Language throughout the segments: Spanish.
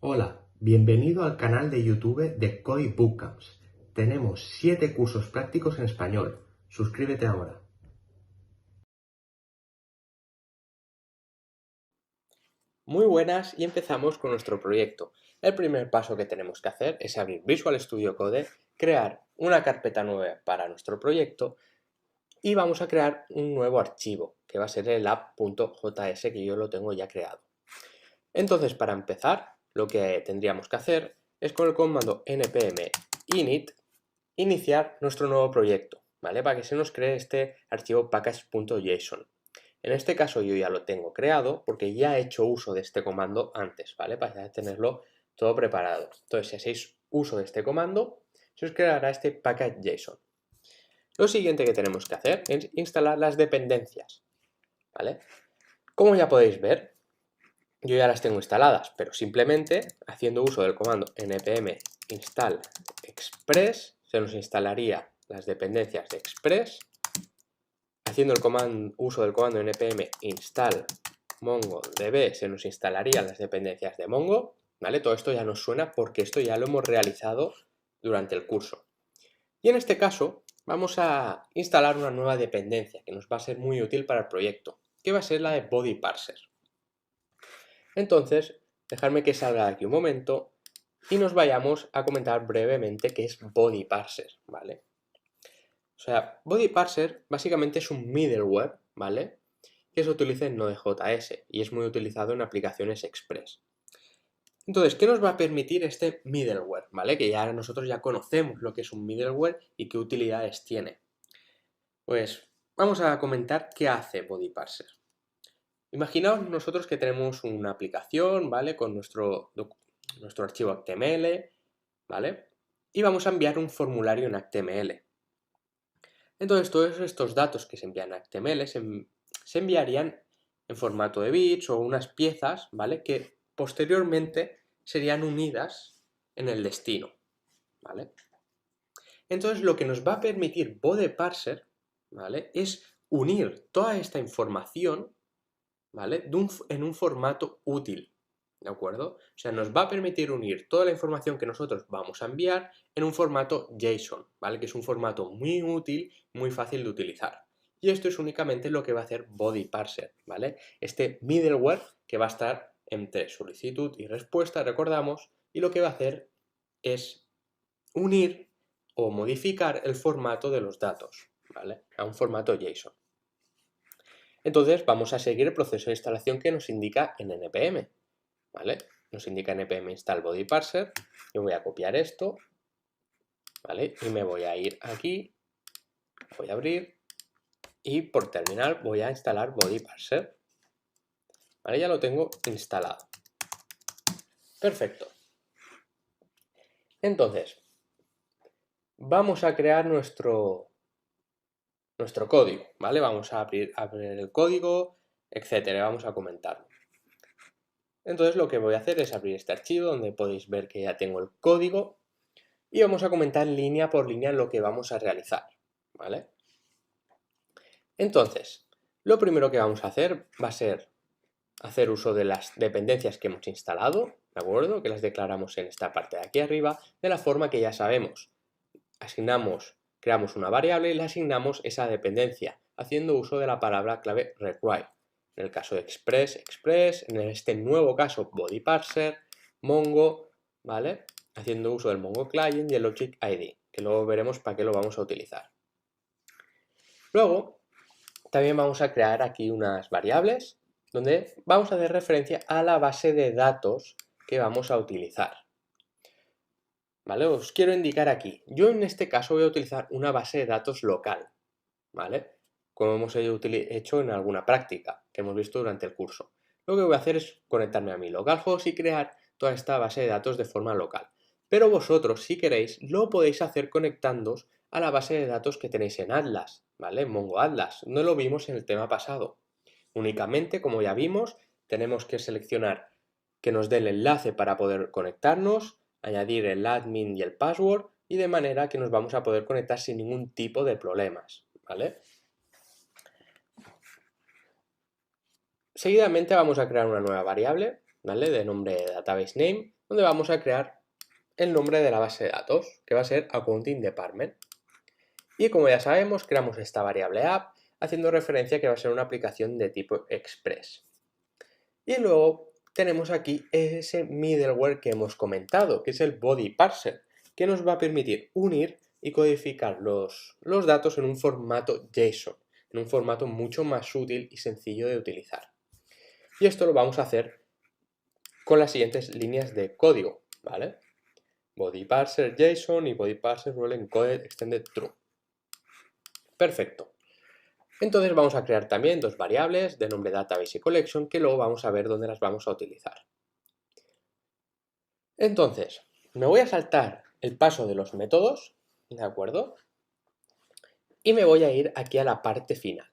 Hola, bienvenido al canal de YouTube de Koi Bootcamps. Tenemos 7 cursos prácticos en español. Suscríbete ahora. Muy buenas y empezamos con nuestro proyecto. El primer paso que tenemos que hacer es abrir Visual Studio Code, crear una carpeta nueva para nuestro proyecto y vamos a crear un nuevo archivo que va a ser el app.js que yo lo tengo ya creado. Entonces, para empezar, lo que tendríamos que hacer es con el comando npm init iniciar nuestro nuevo proyecto, ¿vale? Para que se nos cree este archivo package.json. En este caso yo ya lo tengo creado porque ya he hecho uso de este comando antes, ¿vale? Para ya tenerlo todo preparado. Entonces, si hacéis uso de este comando, se os creará este package.json. Lo siguiente que tenemos que hacer es instalar las dependencias, ¿vale? Como ya podéis ver, yo ya las tengo instaladas, pero simplemente haciendo uso del comando npm install express se nos instalaría las dependencias de express. Haciendo uso del comando npm install mongodb se nos instalarían las dependencias de Mongo, ¿vale? Todo esto ya nos suena porque esto ya lo hemos realizado durante el curso. Y en este caso vamos a instalar una nueva dependencia que nos va a ser muy útil para el proyecto, que va a ser la de body parser. Entonces, dejadme que salga de aquí un momento y nos vayamos a comentar brevemente qué es body parser, ¿vale? O sea, body parser básicamente es un middleware, ¿vale? Que se utiliza en Node.js y es muy utilizado en aplicaciones express. Entonces, ¿qué nos va a permitir este middleware? ¿Vale? Que ya nosotros ya conocemos lo que es un middleware y qué utilidades tiene. Pues vamos a comentar qué hace body parser. Imaginaos nosotros que tenemos una aplicación, ¿vale? Con nuestro archivo HTML, ¿vale? Y vamos a enviar un formulario en HTML. Entonces, todos estos datos que se envían a HTML se enviarían en formato de bits o unas piezas, ¿vale? Que posteriormente serían unidas en el destino, ¿vale? Entonces, lo que nos va a permitir body parser, ¿vale? Es unir toda esta información, ¿vale? En un formato útil, ¿de acuerdo? O sea, nos va a permitir unir toda la información que nosotros vamos a enviar en un formato JSON, ¿vale? Que es un formato muy útil, muy fácil de utilizar. Y esto es únicamente lo que va a hacer body parser, ¿vale? Este middleware que va a estar entre solicitud y respuesta, recordamos, y lo que va a hacer es unir o modificar el formato de los datos, ¿vale? A un formato JSON. Entonces vamos a seguir el proceso de instalación que nos indica en npm, ¿vale? Nos indica npm install body parser. Yo voy a copiar esto, ¿vale? Y me voy a ir aquí, voy a abrir y por terminal voy a instalar body parser. ¿Vale? Ya lo tengo instalado. Perfecto. Entonces, vamos a crear nuestro código, ¿vale? Vamos a abrir el código, etcétera, vamos a comentarlo. Entonces lo que voy a hacer es abrir este archivo donde podéis ver que ya tengo el código y vamos a comentar línea por línea lo que vamos a realizar, ¿vale? Entonces, lo primero que vamos a hacer va a ser hacer uso de las dependencias que hemos instalado, ¿de acuerdo? Que las declaramos en esta parte de aquí arriba, de la forma que ya sabemos. Creamos una variable y le asignamos esa dependencia, haciendo uso de la palabra clave require. En el caso de express, en este nuevo caso body parser, Mongo, ¿vale? Haciendo uso del Mongo Client y el Logic ID, que luego veremos para qué lo vamos a utilizar. Luego, también vamos a crear aquí unas variables donde vamos a hacer referencia a la base de datos que vamos a utilizar. ¿Vale? Os quiero indicar aquí. Yo en este caso voy a utilizar una base de datos local, ¿vale? Como hemos hecho en alguna práctica que hemos visto durante el curso. Lo que voy a hacer es conectarme a mi localhost y crear toda esta base de datos de forma local. Pero vosotros, si queréis, lo podéis hacer conectándoos a la base de datos que tenéis en Atlas, ¿vale? Mongo Atlas. No lo vimos en el tema pasado. Únicamente, como ya vimos, tenemos que seleccionar que nos dé el enlace para poder conectarnos, añadir el admin y el password y de manera que nos vamos a poder conectar sin ningún tipo de problemas, ¿vale? Seguidamente vamos a crear una nueva variable, ¿vale? De nombre database name, donde vamos a crear el nombre de la base de datos, que va a ser Accounting Department. Y como ya sabemos, creamos esta variable app, haciendo referencia a que va a ser una aplicación de tipo Express. Y luego tenemos aquí ese middleware que hemos comentado, que es el Body Parser, que nos va a permitir unir y codificar los datos en un formato JSON, en un formato mucho más útil y sencillo de utilizar. Y esto lo vamos a hacer con las siguientes líneas de código, ¿vale? Body Parser JSON y Body Parser Rule Encoded Extended True. Perfecto. Entonces vamos a crear también dos variables de nombre database y collection que luego vamos a ver dónde las vamos a utilizar. Entonces, me voy a saltar el paso de los métodos, ¿de acuerdo? Y me voy a ir aquí a la parte final,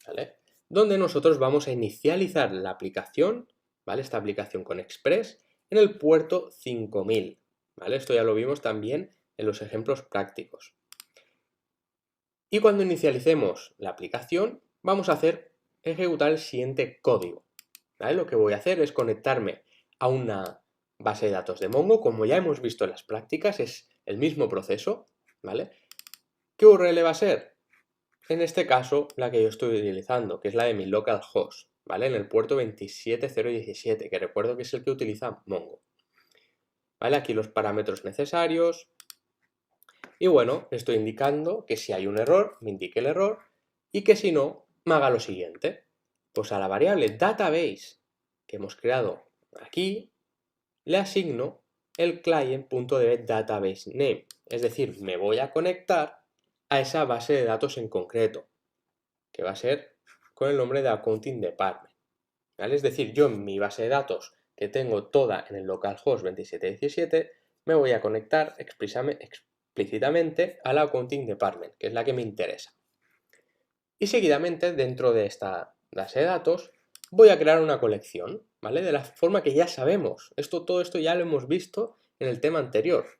¿vale? Donde nosotros vamos a inicializar la aplicación, ¿vale? Esta aplicación con Express en el puerto 5000, ¿vale? Esto ya lo vimos también en los ejemplos prácticos. Y cuando inicialicemos la aplicación, vamos a ejecutar el siguiente código, ¿vale? Lo que voy a hacer es conectarme a una base de datos de Mongo, como ya hemos visto en las prácticas, es el mismo proceso, ¿vale? ¿Qué URL va a ser? En este caso, la que yo estoy utilizando, que es la de mi localhost, ¿vale? En el puerto 27017, que recuerdo que es el que utiliza Mongo. ¿Vale? Aquí los parámetros necesarios. Y bueno, estoy indicando que si hay un error, me indique el error, y que si no, me haga lo siguiente. Pues a la variable database que hemos creado aquí, le asigno el client.dbDatabaseName. Es decir, me voy a conectar a esa base de datos en concreto, que va a ser con el nombre de Accounting Department, ¿vale? Es decir, yo en mi base de datos, que tengo toda en el localhost 2717, me voy a conectar explícitamente a la Accounting Department, que es la que me interesa. Y seguidamente, dentro de esta base de datos, voy a crear una colección, ¿vale? De la forma que ya sabemos. Todo esto ya lo hemos visto en el tema anterior.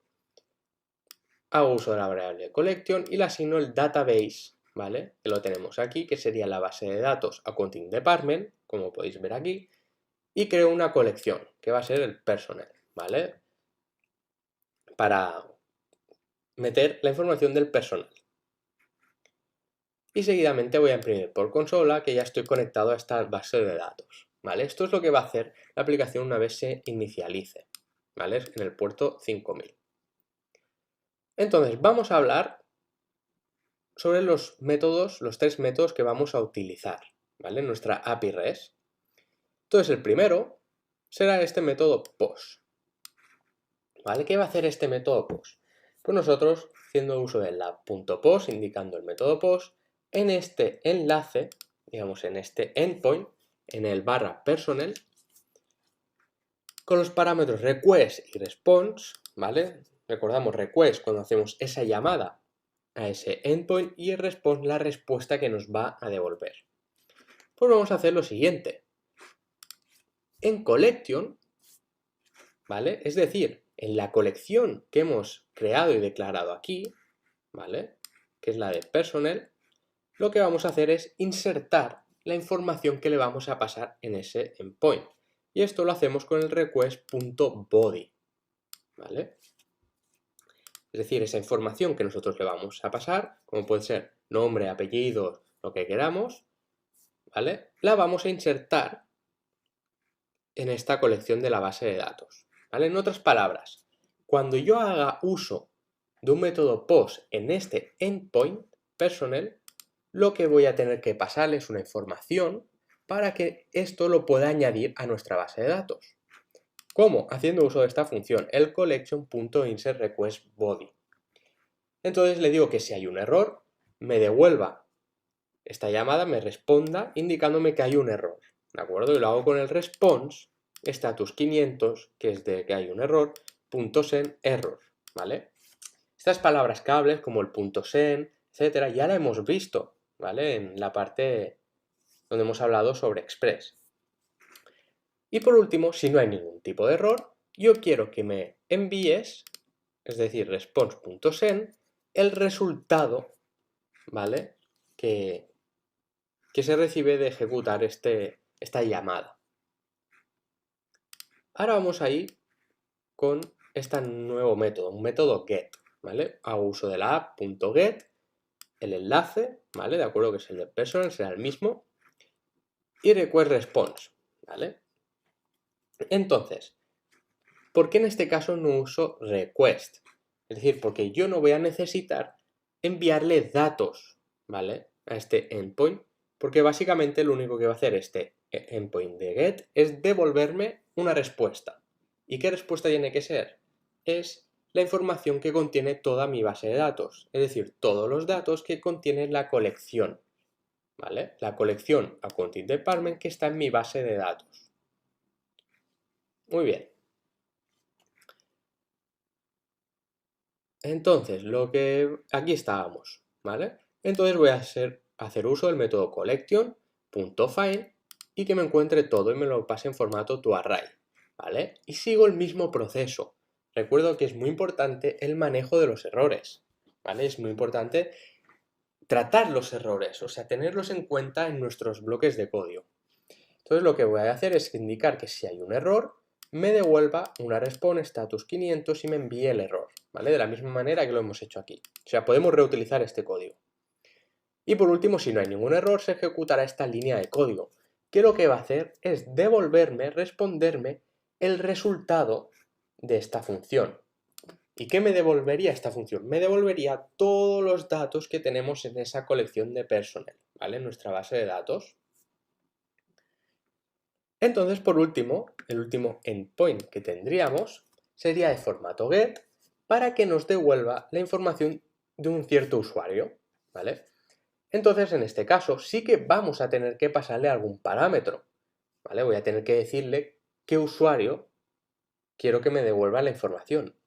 Hago uso de la variable collection y le asigno el database, ¿vale? Que lo tenemos aquí, que sería la base de datos Accounting Department, como podéis ver aquí, y creo una colección, que va a ser el personnel, ¿vale? Para meter la información del personal. Y seguidamente voy a imprimir por consola que ya estoy conectado a esta base de datos, ¿vale? Esto es lo que va a hacer la aplicación una vez se inicialice, ¿vale? En el puerto 5000. Entonces, vamos a hablar sobre los tres métodos que vamos a utilizar, ¿vale? En nuestra API REST. Entonces, el primero será este método POST, ¿vale? ¿Qué va a hacer este método POST? Pues nosotros, haciendo uso del lab.post, indicando el método POST, en este enlace, digamos en este endpoint, en el /personnel, con los parámetros request y response, ¿vale? Recordamos request cuando hacemos esa llamada a ese endpoint y el response la respuesta que nos va a devolver. Pues vamos a hacer lo siguiente. En collection, ¿vale? Es decir, en la colección que hemos creado y declarado aquí, ¿vale? Que es la de personnel, lo que vamos a hacer es insertar la información que le vamos a pasar en ese endpoint. Y esto lo hacemos con el request.body, ¿vale? Es decir, esa información que nosotros le vamos a pasar, como puede ser nombre, apellido, lo que queramos, ¿vale? La vamos a insertar en esta colección de la base de datos, ¿vale? En otras palabras, cuando yo haga uso de un método POST en este endpoint personnel, lo que voy a tener que pasarle es una información para que esto lo pueda añadir a nuestra base de datos. ¿Cómo? Haciendo uso de esta función, el collection.insertRequestBody. Entonces le digo que si hay un error, me devuelva esta llamada, me responda indicándome que hay un error, ¿de acuerdo? Y lo hago con el response status 500, que es de que hay un error, .send error, ¿vale? Estas palabras claves como el .send, etcétera, ya la hemos visto, ¿vale? En la parte donde hemos hablado sobre Express. Y por último, si no hay ningún tipo de error, yo quiero que me envíes, es decir, response.send, el resultado, ¿vale? Que se recibe de ejecutar esta llamada. Ahora vamos a ir con este nuevo método, un método get, ¿vale? Hago uso de la app.get, el enlace, ¿vale? De acuerdo que es el de personal, será el mismo, y request response, ¿vale? Entonces, ¿por qué en este caso no uso request? Es decir, porque yo no voy a necesitar enviarle datos, ¿vale? A este endpoint, porque básicamente lo único que va a hacer este endpoint de get es devolverme una respuesta. ¿Y qué respuesta tiene que ser? Es la información que contiene toda mi base de datos, es decir, todos los datos que contiene la colección, ¿vale? La colección Accounting Department que está en mi base de datos. Muy bien. Entonces, aquí estábamos, ¿vale? Entonces voy a hacer uso del método collection.find y que me encuentre todo y me lo pase en formato toArray, ¿vale? Y sigo el mismo proceso. Recuerdo que es muy importante el manejo de los errores, ¿vale? Es muy importante tratar los errores, o sea, tenerlos en cuenta en nuestros bloques de código. Entonces lo que voy a hacer es indicar que si hay un error, me devuelva una response status 500 y me envíe el error, ¿vale? De la misma manera que lo hemos hecho aquí. O sea, podemos reutilizar este código. Y por último, si no hay ningún error, se ejecutará esta línea de código, que lo que va a hacer es devolverme, responderme el resultado de esta función. ¿Y qué me devolvería esta función? Me devolvería todos los datos que tenemos en esa colección de personnel, ¿vale? En nuestra base de datos. Entonces, por último, el último endpoint que tendríamos sería de formato get para que nos devuelva la información de un cierto usuario, ¿vale? Entonces, en este caso, sí que vamos a tener que pasarle algún parámetro, ¿vale? Voy a tener que decirle qué usuario quiero que me devuelva la información.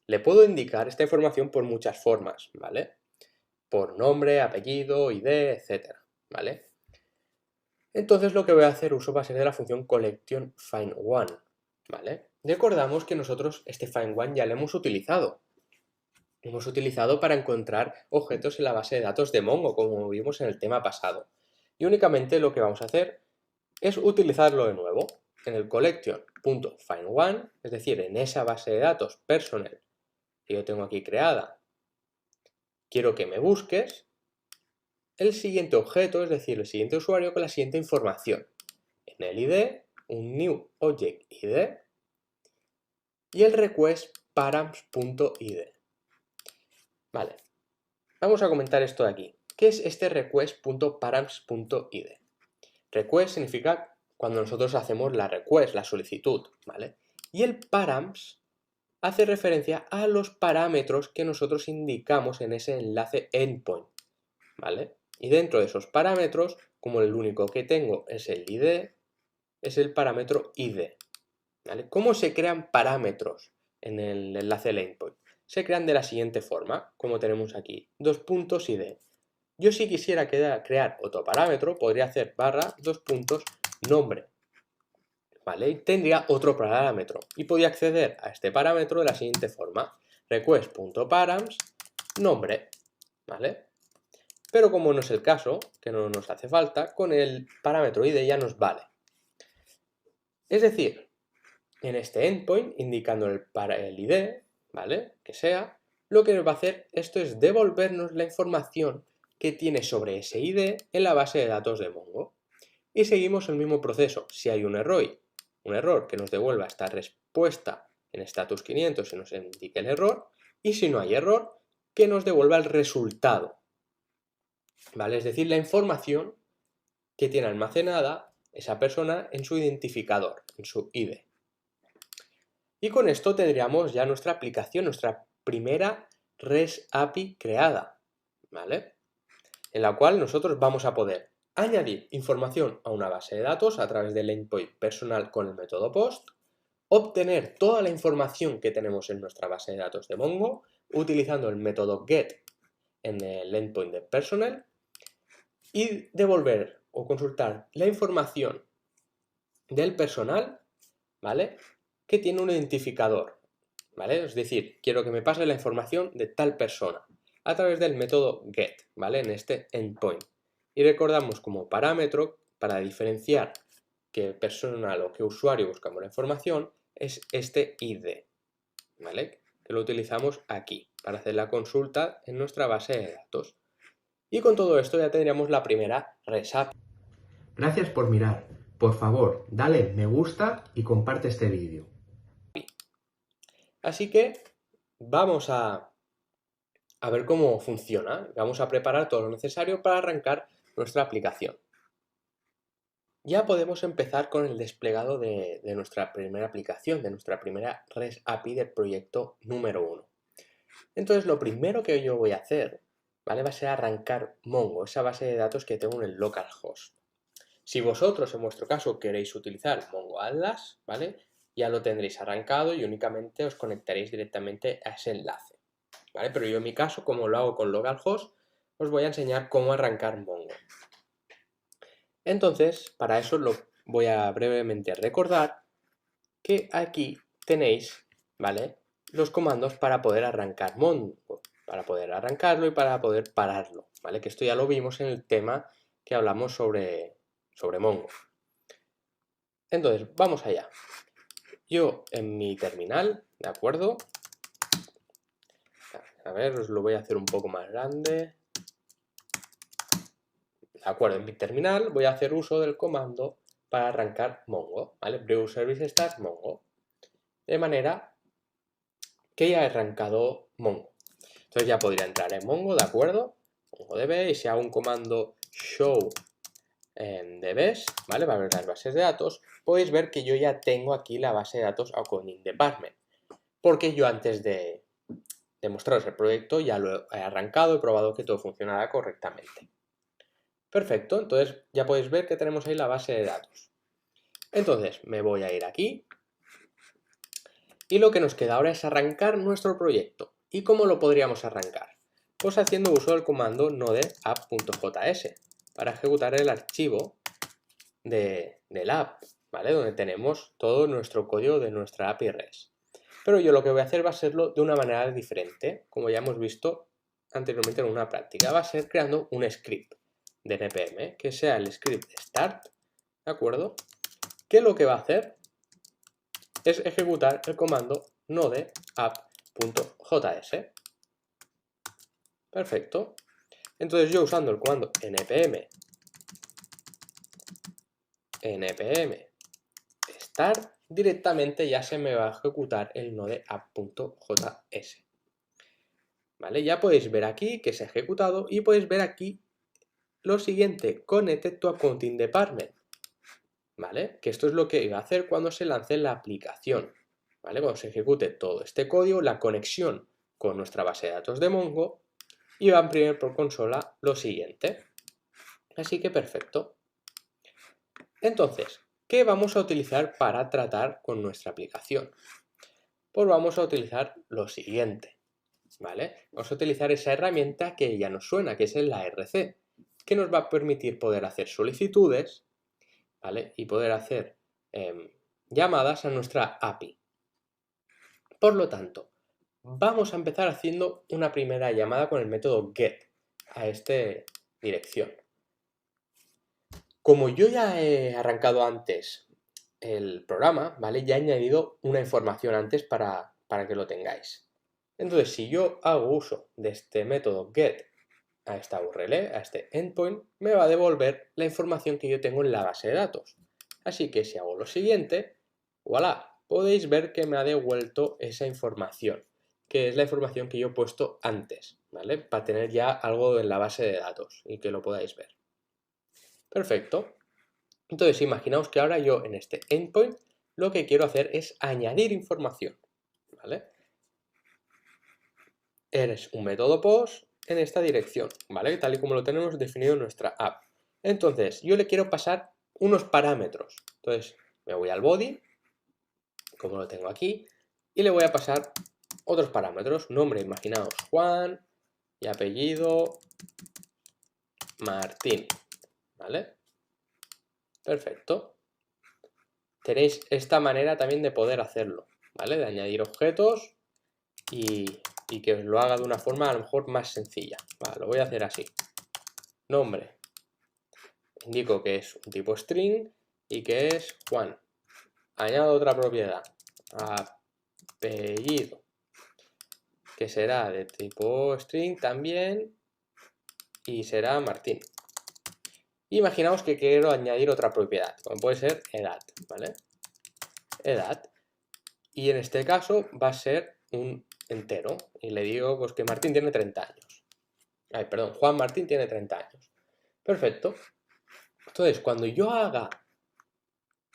Le puedo indicar esta información por muchas formas, ¿vale? Por nombre, apellido, ID, etcétera, ¿vale? Entonces lo que voy a hacer uso va a ser de la función collection_find_one, ¿vale? Recordamos que nosotros este find_one ya lo hemos utilizado. Lo hemos utilizado para encontrar objetos en la base de datos de Mongo, como vimos en el tema pasado. Y únicamente lo que vamos a hacer es utilizarlo de nuevo en el collection.find_one, es decir, en esa base de datos personal que yo tengo aquí creada. Quiero que me busques el siguiente objeto, es decir, el siguiente usuario con la siguiente información. En el ID, un new object ID y el request params.id. Vale, vamos a comentar esto de aquí. ¿Qué es este request.params.id? Request significa cuando nosotros hacemos la request, la solicitud, ¿vale? Y el params hace referencia a los parámetros que nosotros indicamos en ese enlace endpoint, ¿vale? Y dentro de esos parámetros, como el único que tengo es el ID, es el parámetro ID, ¿vale? ¿Cómo se crean parámetros en el enlace del endpoint? Se crean de la siguiente forma, como tenemos aquí, dos puntos ID. Yo si quisiera crear otro parámetro, podría hacer barra dos puntos nombre, ¿vale? Y tendría otro parámetro y podría acceder a este parámetro de la siguiente forma, request.params nombre, ¿vale? Pero como no es el caso, que no nos hace falta, con el parámetro ID ya nos vale. Es decir, en este endpoint, indicando el ID, ¿vale? Que sea, lo que nos va a hacer esto es devolvernos la información que tiene sobre ese ID en la base de datos de Mongo. Y seguimos el mismo proceso. Si hay un error que nos devuelva esta respuesta en status 500 y nos indique el error. Y si no hay error, que nos devuelva el resultado, ¿vale? Es decir, la información que tiene almacenada esa persona en su identificador, en su ID. Y con esto tendríamos ya nuestra aplicación, nuestra primera REST API creada, ¿vale? En la cual nosotros vamos a poder añadir información a una base de datos a través del endpoint personal con el método POST, obtener toda la información que tenemos en nuestra base de datos de Mongo utilizando el método GET en el endpoint de personal y devolver o consultar la información del personal, ¿vale? Que tiene un identificador, ¿vale? Es decir, quiero que me pase la información de tal persona a través del método GET, ¿vale? En este endpoint. Y recordamos como parámetro, para diferenciar qué personal o qué usuario buscamos la información es este ID, ¿vale? Que lo utilizamos aquí para hacer la consulta en nuestra base de datos. Y con todo esto ya tendríamos la primera REST API. Gracias por mirar. Por favor, dale me gusta y comparte este vídeo. Así que vamos a ver cómo funciona. Vamos a preparar todo lo necesario para arrancar nuestra aplicación. Ya podemos empezar con el desplegado de nuestra primera aplicación, de nuestra primera REST API del proyecto número 1. Entonces, lo primero que yo voy a hacer, ¿vale? Va a ser arrancar Mongo, esa base de datos que tengo en el localhost. Si vosotros, en vuestro caso, queréis utilizar Mongo Atlas, ¿vale? Ya lo tendréis arrancado y únicamente os conectaréis directamente a ese enlace, ¿vale? Pero yo en mi caso, como lo hago con localhost, os voy a enseñar cómo arrancar Mongo. Entonces, para eso lo voy a brevemente recordar que aquí tenéis, ¿vale? Los comandos para poder arrancar Mongo, para poder arrancarlo y para poder pararlo, ¿vale? Que esto ya lo vimos en el tema que hablamos sobre Mongo. Entonces, vamos allá. Yo en mi terminal, ¿de acuerdo? A ver, os lo voy a hacer un poco más grande. De acuerdo, en mi terminal voy a hacer uso del comando para arrancar Mongo, ¿vale? Brew service start Mongo. De manera que ya he arrancado Mongo. Entonces ya podría entrar en Mongo, ¿de acuerdo? MongoDB, y si hago un comando show DBs, ¿vale? Va a ver las bases de datos. Podéis ver que yo ya tengo aquí la base de datos Accounting Department. Porque yo antes de mostraros el proyecto ya lo he arrancado, he probado que todo funcionara correctamente. Perfecto, entonces ya podéis ver que tenemos ahí la base de datos. Entonces me voy a ir aquí y lo que nos queda ahora es arrancar nuestro proyecto. ¿Y cómo lo podríamos arrancar? Pues haciendo uso del comando node app.js para ejecutar el archivo del app, ¿vale? Donde tenemos todo nuestro código de nuestra API REST. Pero yo lo que voy a hacer va a serlo de una manera diferente, como ya hemos visto anteriormente en una práctica. Va a ser creando un script de npm, que sea el script start, ¿de acuerdo? Que lo que va a hacer es ejecutar el comando node app.js. Perfecto. Entonces yo usando el comando npm start, directamente ya se me va a ejecutar el node app.js. ¿Vale? Ya podéis ver aquí que se ha ejecutado y podéis ver aquí lo siguiente, connected to accounting department, ¿vale? Que esto es lo que va a hacer cuando se lance la aplicación, ¿vale? Cuando se ejecute todo este código, la conexión con nuestra base de datos de Mongo, y va a imprimir por consola lo siguiente. Así que perfecto. Entonces, ¿qué vamos a utilizar para tratar con nuestra aplicación? Pues vamos a utilizar lo siguiente, ¿vale? Vamos a utilizar esa herramienta que ya nos suena, que es el ARC, que nos va a permitir poder hacer solicitudes, ¿vale? Y poder hacer llamadas a nuestra API. Por lo tanto, vamos a empezar haciendo una primera llamada con el método get a esta dirección. Como yo ya he arrancado antes el programa, ¿vale? Ya he añadido una información antes para que lo tengáis. Entonces, si yo hago uso de este método get a esta URL, a este endpoint, me va a devolver la información que yo tengo en la base de datos. Así que si hago lo siguiente, voilà, podéis ver que me ha devuelto esa información, que es la información que yo he puesto antes, ¿vale? Para tener ya algo en la base de datos y que lo podáis ver. Perfecto. Entonces, imaginaos que ahora yo en este endpoint lo que quiero hacer es añadir información, ¿vale? Eres un método post en esta dirección, ¿vale? Tal y como lo tenemos definido en nuestra app. Entonces, yo le quiero pasar unos parámetros. Entonces, me voy al body, como lo tengo aquí, y le voy a pasar otros parámetros. Nombre, imaginaos, Juan, y apellido, Martín, ¿vale? Perfecto. Tenéis esta manera también de poder hacerlo, ¿vale? De añadir objetos y que os lo haga de una forma a lo mejor más sencilla. Vale, lo voy a hacer así. Nombre. Indico que es un tipo string y que es Juan. Añado otra propiedad, apellido, que será de tipo string también y será Martín. Imaginaos que quiero añadir otra propiedad, como puede ser edad, ¿vale? Edad. Y en este caso va a ser un entero. Y le digo pues, que Martín tiene 30 años. Ay, perdón, Juan Martín tiene 30 años. Perfecto. Entonces, cuando yo haga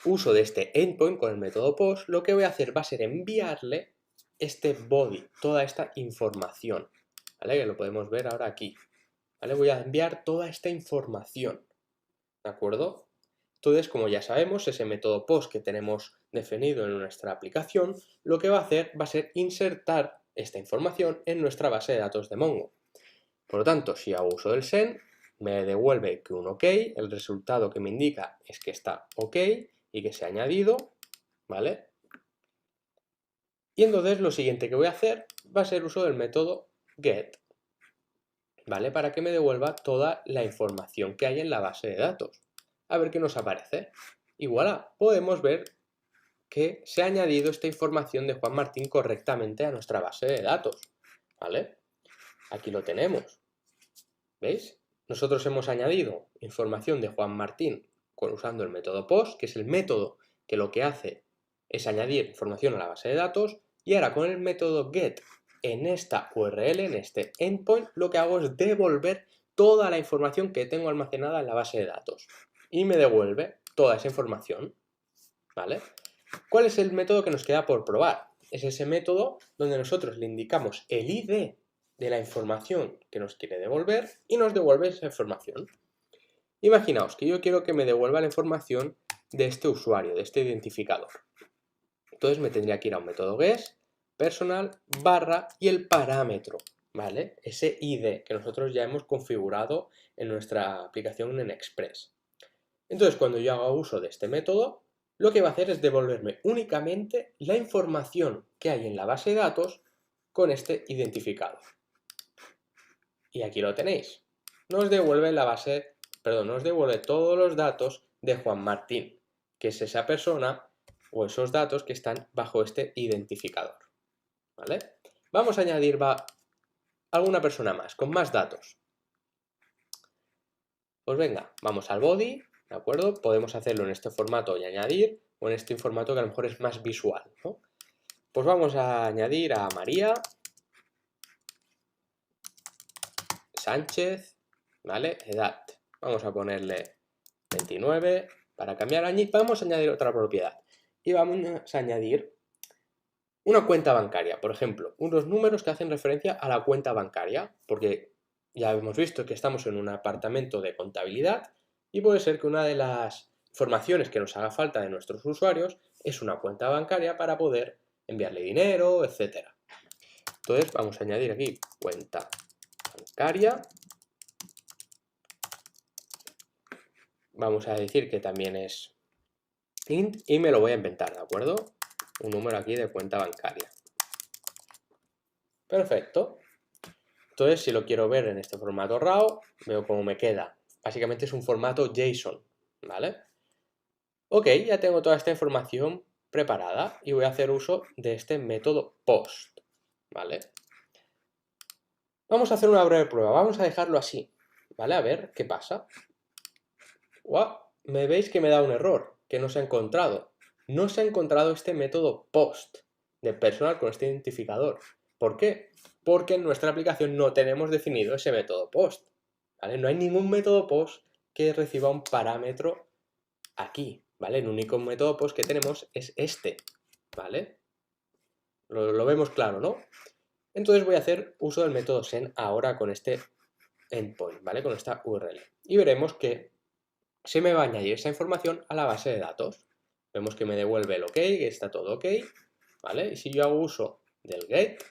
uso de este endpoint con el método post, lo que voy a hacer va a ser enviarle este body, toda esta información, ¿vale? Que lo podemos ver ahora aquí, ¿vale? Voy a enviar toda esta información, ¿de acuerdo? Entonces, como ya sabemos, ese método post que tenemos definido en nuestra aplicación, lo que va a hacer va a ser insertar esta información en nuestra base de datos de Mongo. Por lo tanto, si hago uso del send, me devuelve que un OK, el resultado que me indica es que está OK y que se ha añadido, ¿vale? Y entonces lo siguiente que voy a hacer va a ser uso del método get, ¿vale? Para que me devuelva toda la información que hay en la base de datos. A ver qué nos aparece. Y voilà, podemos ver que se ha añadido esta información de Juan Martín correctamente a nuestra base de datos, ¿vale? Aquí lo tenemos, ¿veis? Nosotros hemos añadido información de Juan Martín usando el método post, que es el método que lo que hace es añadir información a la base de datos, y ahora con el método get en esta URL, en este endpoint, lo que hago es devolver toda la información que tengo almacenada en la base de datos y me devuelve toda esa información, ¿vale? ¿Cuál es el método que nos queda por probar? Es ese método donde nosotros le indicamos el ID de la información que nos quiere devolver y nos devuelve esa información. Imaginaos que yo quiero que me devuelva la información de este usuario, de este identificador. Entonces me tendría que ir a un método guess, personal, barra y el parámetro, ¿vale? Ese ID que nosotros ya hemos configurado en nuestra aplicación en Express. Entonces cuando yo haga uso de este método, lo que va a hacer es devolverme únicamente la información que hay en la base de datos con este identificador. Y aquí lo tenéis. Nos devuelve nos devuelve todos los datos de Juan Martín, que es esa persona o esos datos que están bajo este identificador, ¿vale? Vamos a añadir alguna persona más, con más datos. Pues venga, vamos al body, ¿de acuerdo? Podemos hacerlo en este formato y añadir, o en este formato que a lo mejor es más visual, ¿no? Pues vamos a añadir a María Sánchez, ¿vale? Edad. Vamos a ponerle 29 para cambiar año. Vamos a añadir otra propiedad. Y vamos a añadir una cuenta bancaria, por ejemplo, unos números que hacen referencia a la cuenta bancaria, porque ya hemos visto que estamos en un apartamento de contabilidad y puede ser que una de las informaciones que nos haga falta de nuestros usuarios es una cuenta bancaria para poder enviarle dinero, etc. Entonces vamos a añadir aquí cuenta bancaria. Vamos a decir que también es int y me lo voy a inventar, ¿de acuerdo? Un número aquí de cuenta bancaria. Perfecto. Entonces, si lo quiero ver en este formato RAW, veo cómo me queda. Básicamente es un formato JSON, ¿vale? Ok, ya tengo toda esta información preparada y voy a hacer uso de este método post, ¿vale? Vamos a hacer una breve prueba, vamos a dejarlo así, ¿vale? A ver qué pasa. ¡Wow! Me veis que me da un error, que no se ha encontrado. No se ha encontrado este método post de personal con este identificador. ¿Por qué? Porque en nuestra aplicación no tenemos definido ese método post, ¿vale? No hay ningún método post que reciba un parámetro aquí, ¿vale? El único método post que tenemos es este, ¿vale? Lo vemos claro, ¿no? Entonces voy a hacer uso del método send ahora con este endpoint, ¿vale? Con esta URL. Y veremos que se me va a añadir esa información a la base de datos. Vemos que me devuelve el OK, que está todo OK, ¿vale? Y si yo hago uso del get,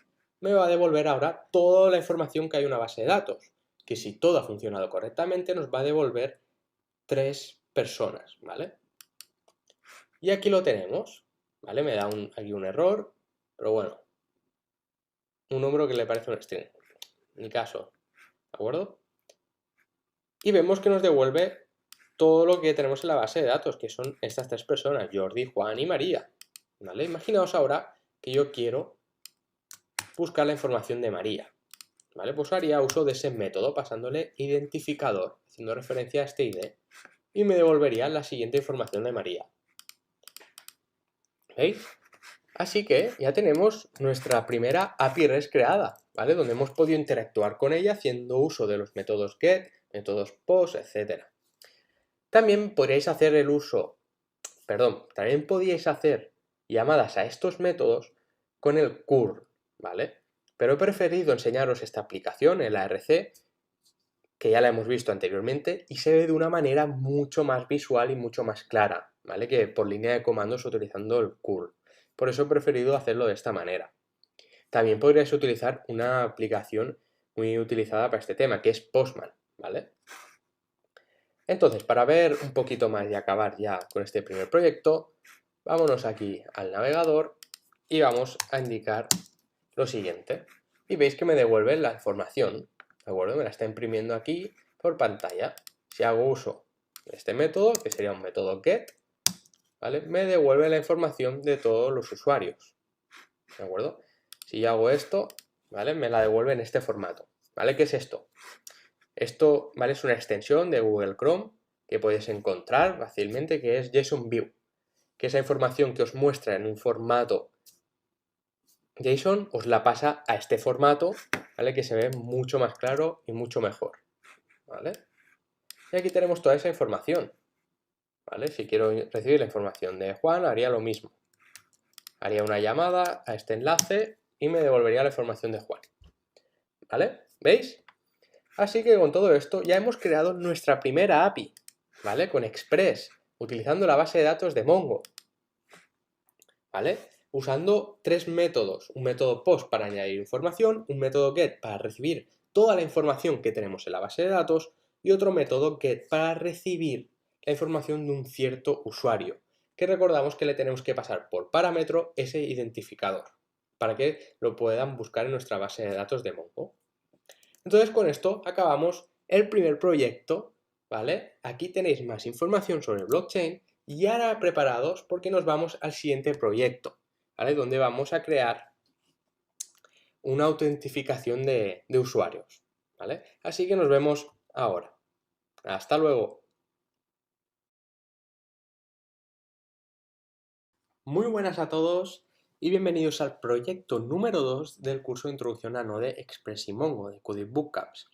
me va a devolver ahora toda la información que hay en una base de datos, que si todo ha funcionado correctamente nos va a devolver 3 personas, ¿vale? Y aquí lo tenemos, ¿vale? Me da aquí un error, pero bueno, un número que le parece un string, en mi caso, ¿de acuerdo? Y vemos que nos devuelve todo lo que tenemos en la base de datos, que son estas tres personas, Jordi, Juan y María, ¿vale? Imaginaos ahora que yo quiero buscar la información de María, ¿vale? Pues haría uso de ese método pasándole identificador, haciendo referencia a este ID, y me devolvería la siguiente información de María. ¿Veis? Así que ya tenemos nuestra primera API REST creada, ¿vale? Donde hemos podido interactuar con ella haciendo uso de los métodos GET, métodos POST, etc. También podríais hacer también podíais hacer llamadas a estos métodos con el curl, ¿vale? Pero he preferido enseñaros esta aplicación, el ARC, que ya la hemos visto anteriormente y se ve de una manera mucho más visual y mucho más clara, ¿vale? Que por línea de comandos utilizando el curl. Por eso he preferido hacerlo de esta manera. También podríais utilizar una aplicación muy utilizada para este tema, que es Postman, ¿vale? Entonces, para ver un poquito más y acabar ya con este primer proyecto, vámonos aquí al navegador y vamos a indicar lo siguiente. Y veis que me devuelve la información, ¿de acuerdo? Me la está imprimiendo aquí por pantalla. Si hago uso de este método, que sería un método get, ¿vale? Me devuelve la información de todos los usuarios, ¿de acuerdo? Si yo hago esto, ¿vale? Me la devuelve en este formato, ¿vale? ¿Qué es esto? Esto, ¿vale? Es una extensión de Google Chrome que podéis encontrar fácilmente, que es JSON-View, que esa información que os muestra en un formato JSON os la pasa a este formato, ¿vale? Que se ve mucho más claro y mucho mejor, ¿vale? Y aquí tenemos toda esa información, ¿vale? Si quiero recibir la información de Juan, haría lo mismo. Haría una llamada a este enlace y me devolvería la información de Juan, ¿vale? ¿Veis? Así que con todo esto ya hemos creado nuestra primera API, ¿vale? Con Express, utilizando la base de datos de Mongo, ¿vale? Usando tres métodos, un método POST para añadir información, un método GET para recibir toda la información que tenemos en la base de datos y otro método GET para recibir la información de un cierto usuario, que recordamos que le tenemos que pasar por parámetro ese identificador, para que lo puedan buscar en nuestra base de datos de Mongo. Entonces con esto acabamos el primer proyecto, ¿vale? Aquí tenéis más información sobre el blockchain y ahora preparados porque nos vamos al siguiente proyecto, ¿vale? Donde vamos a crear una autentificación de usuarios, ¿vale? Así que nos vemos ahora. Hasta luego. Muy buenas a todos y bienvenidos al proyecto número 2 del curso de Introducción a Node Express y Mongo de Qt Bootcamps.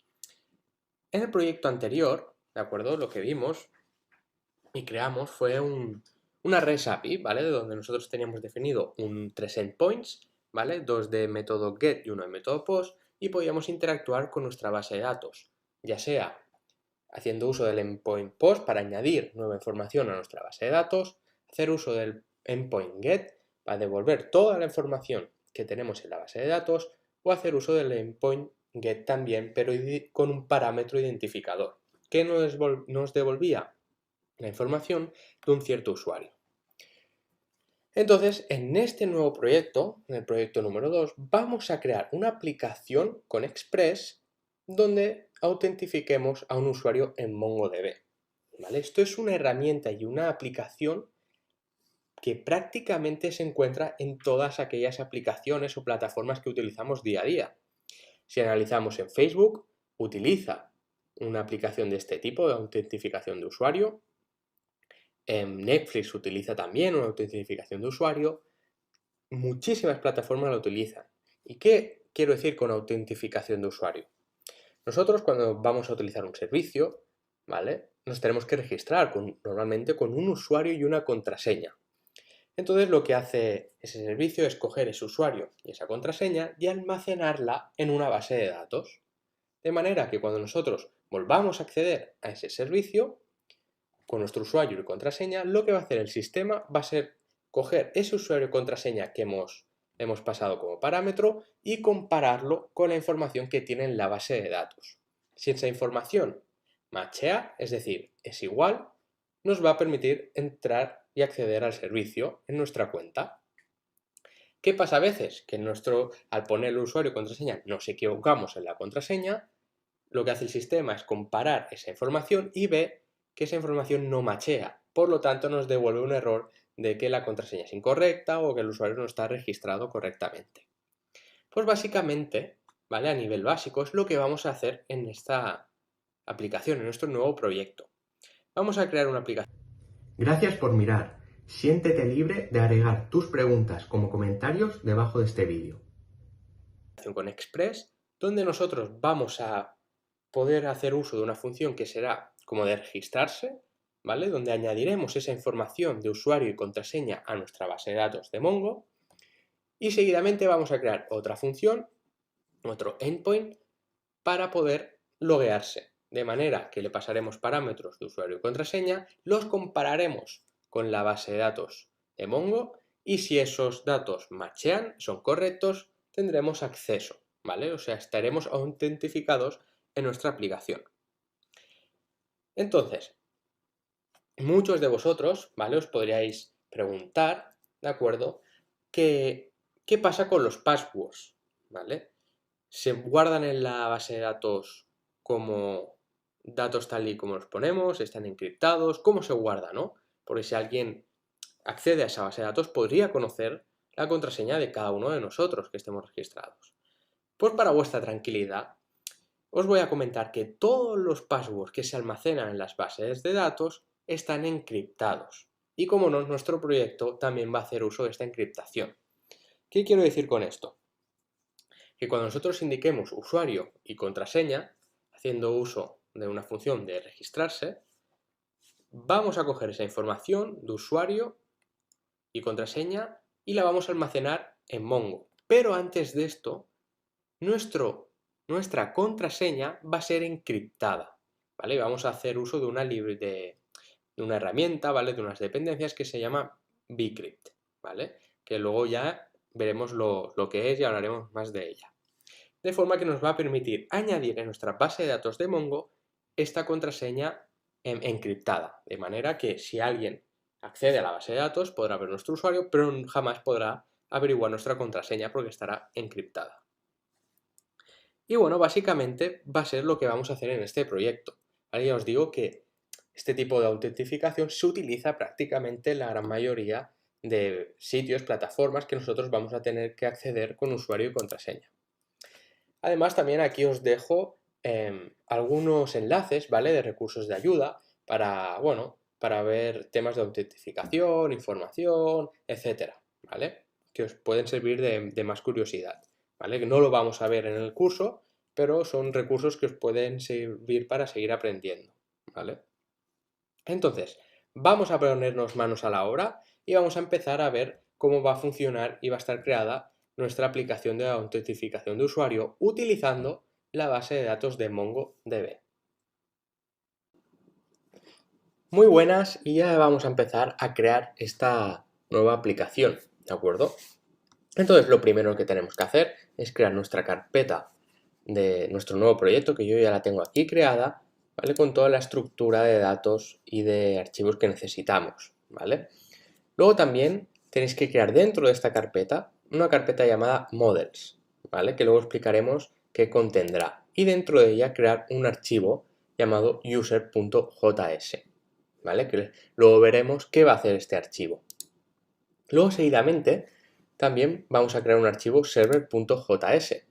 En el proyecto anterior, ¿de acuerdo? Lo que vimos y creamos fue una REST API, ¿vale? De donde nosotros teníamos definido tres endpoints, ¿vale? Dos de método GET y uno de método POST y podíamos interactuar con nuestra base de datos, ya sea haciendo uso del endpoint POST para añadir nueva información a nuestra base de datos, hacer uso del endpoint GET para devolver toda la información que tenemos en la base de datos o hacer uso del endpoint GET también, pero con un parámetro identificador que nos devolvía la información de un cierto usuario. Entonces, en este nuevo proyecto, en el proyecto número 2, vamos a crear una aplicación con Express donde autentifiquemos a un usuario en MongoDB, ¿vale? Esto es una herramienta y una aplicación que prácticamente se encuentra en todas aquellas aplicaciones o plataformas que utilizamos día a día. Si analizamos en Facebook, utiliza una aplicación de este tipo de autentificación de usuario. En Netflix utiliza también una autentificación de usuario. Muchísimas plataformas lo utilizan. ¿Y qué quiero decir con autentificación de usuario? Nosotros cuando vamos a utilizar un servicio, ¿vale? Nos tenemos que registrar normalmente con un usuario y una contraseña. Entonces lo que hace ese servicio es coger ese usuario y esa contraseña y almacenarla en una base de datos. De manera que cuando nosotros volvamos a acceder a ese servicio, con nuestro usuario y contraseña, lo que va a hacer el sistema va a ser coger ese usuario y contraseña que hemos pasado como parámetro y compararlo con la información que tiene en la base de datos. Si esa información machea, es decir, es igual, nos va a permitir entrar y acceder al servicio en nuestra cuenta. ¿Qué pasa a veces? Que al poner el usuario y contraseña nos equivocamos en la contraseña, lo que hace el sistema es comparar esa información y ve que esa información no machea. Por lo tanto, nos devuelve un error de que la contraseña es incorrecta o que el usuario no está registrado correctamente. Pues básicamente, ¿vale? A nivel básico es lo que vamos a hacer en esta aplicación, en nuestro nuevo proyecto. Vamos a crear una aplicación. Gracias por mirar. Siéntete libre de agregar tus preguntas como comentarios debajo de este vídeo. Con Express, donde nosotros vamos a poder hacer uso de una función que será como de registrarse, ¿vale? Donde añadiremos esa información de usuario y contraseña a nuestra base de datos de Mongo y seguidamente vamos a crear otra función, otro endpoint, para poder loguearse, de manera que le pasaremos parámetros de usuario y contraseña, los compararemos con la base de datos de Mongo y si esos datos machean, son correctos, tendremos acceso, ¿vale? O sea, estaremos autentificados en nuestra aplicación. Entonces, muchos de vosotros, ¿vale? Os podríais preguntar, ¿de acuerdo? ¿Qué pasa con los passwords? ¿Vale? ¿Se guardan en la base de datos como datos tal y como los ponemos? ¿Están encriptados? ¿Cómo se guarda, no? Porque si alguien accede a esa base de datos, podría conocer la contraseña de cada uno de nosotros que estemos registrados. Pues para vuestra tranquilidad, os voy a comentar que todos los passwords que se almacenan en las bases de datos están encriptados. Y como no, nuestro proyecto también va a hacer uso de esta encriptación. ¿Qué quiero decir con esto? Que cuando nosotros indiquemos usuario y contraseña, haciendo uso de una función de registrarse, vamos a coger esa información de usuario y contraseña y la vamos a almacenar en Mongo. Pero antes de esto, nuestra contraseña va a ser encriptada, ¿vale? Vamos a hacer uso de una herramienta, ¿vale? De unas dependencias que se llama bcrypt, ¿vale? Que luego ya veremos lo que es y hablaremos más de ella. De forma que nos va a permitir añadir en nuestra base de datos de Mongo esta contraseña encriptada, de manera que si alguien accede a la base de datos podrá ver nuestro usuario, pero jamás podrá averiguar nuestra contraseña porque estará encriptada. Y bueno, básicamente va a ser lo que vamos a hacer en este proyecto. Ahora ya os digo que este tipo de autentificación se utiliza prácticamente en la gran mayoría de sitios, plataformas que nosotros vamos a tener que acceder con usuario y contraseña. Además, también aquí os dejo algunos enlaces, ¿vale? De recursos de ayuda para, bueno, para ver temas de autentificación, información, etcétera, ¿vale? Que os pueden servir de más curiosidad, ¿vale? Que no lo vamos a ver en el curso, pero son recursos que os pueden servir para seguir aprendiendo, ¿vale? Entonces, vamos a ponernos manos a la obra y vamos a empezar a ver cómo va a funcionar y va a estar creada nuestra aplicación de autentificación de usuario utilizando la base de datos de MongoDB. Muy buenas, y ya vamos a empezar a crear esta nueva aplicación, ¿de acuerdo? Entonces lo primero que tenemos que hacer es crear nuestra carpeta de nuestro nuevo proyecto, que yo ya la tengo aquí creada, ¿vale? Con toda la estructura de datos y de archivos que necesitamos, ¿vale? Luego también tenéis que crear dentro de esta carpeta una carpeta llamada models, ¿vale? Que luego explicaremos qué contendrá. Y dentro de ella crear un archivo llamado user.js, ¿vale? Que luego veremos qué va a hacer este archivo. Luego seguidamente también vamos a crear un archivo server.js,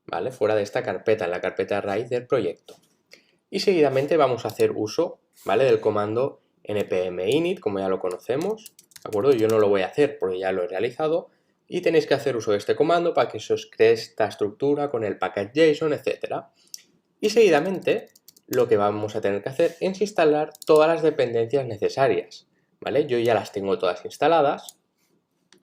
¿vale? Fuera de esta carpeta, en la carpeta raíz del proyecto. Y seguidamente vamos a hacer uso, ¿vale? Del comando npm init, como ya lo conocemos, ¿de acuerdo? Yo no lo voy a hacer porque ya lo he realizado, y tenéis que hacer uso de este comando para que se os cree esta estructura con el package.json, etc. Y seguidamente lo que vamos a tener que hacer es instalar todas las dependencias necesarias, ¿vale? Yo ya las tengo todas instaladas,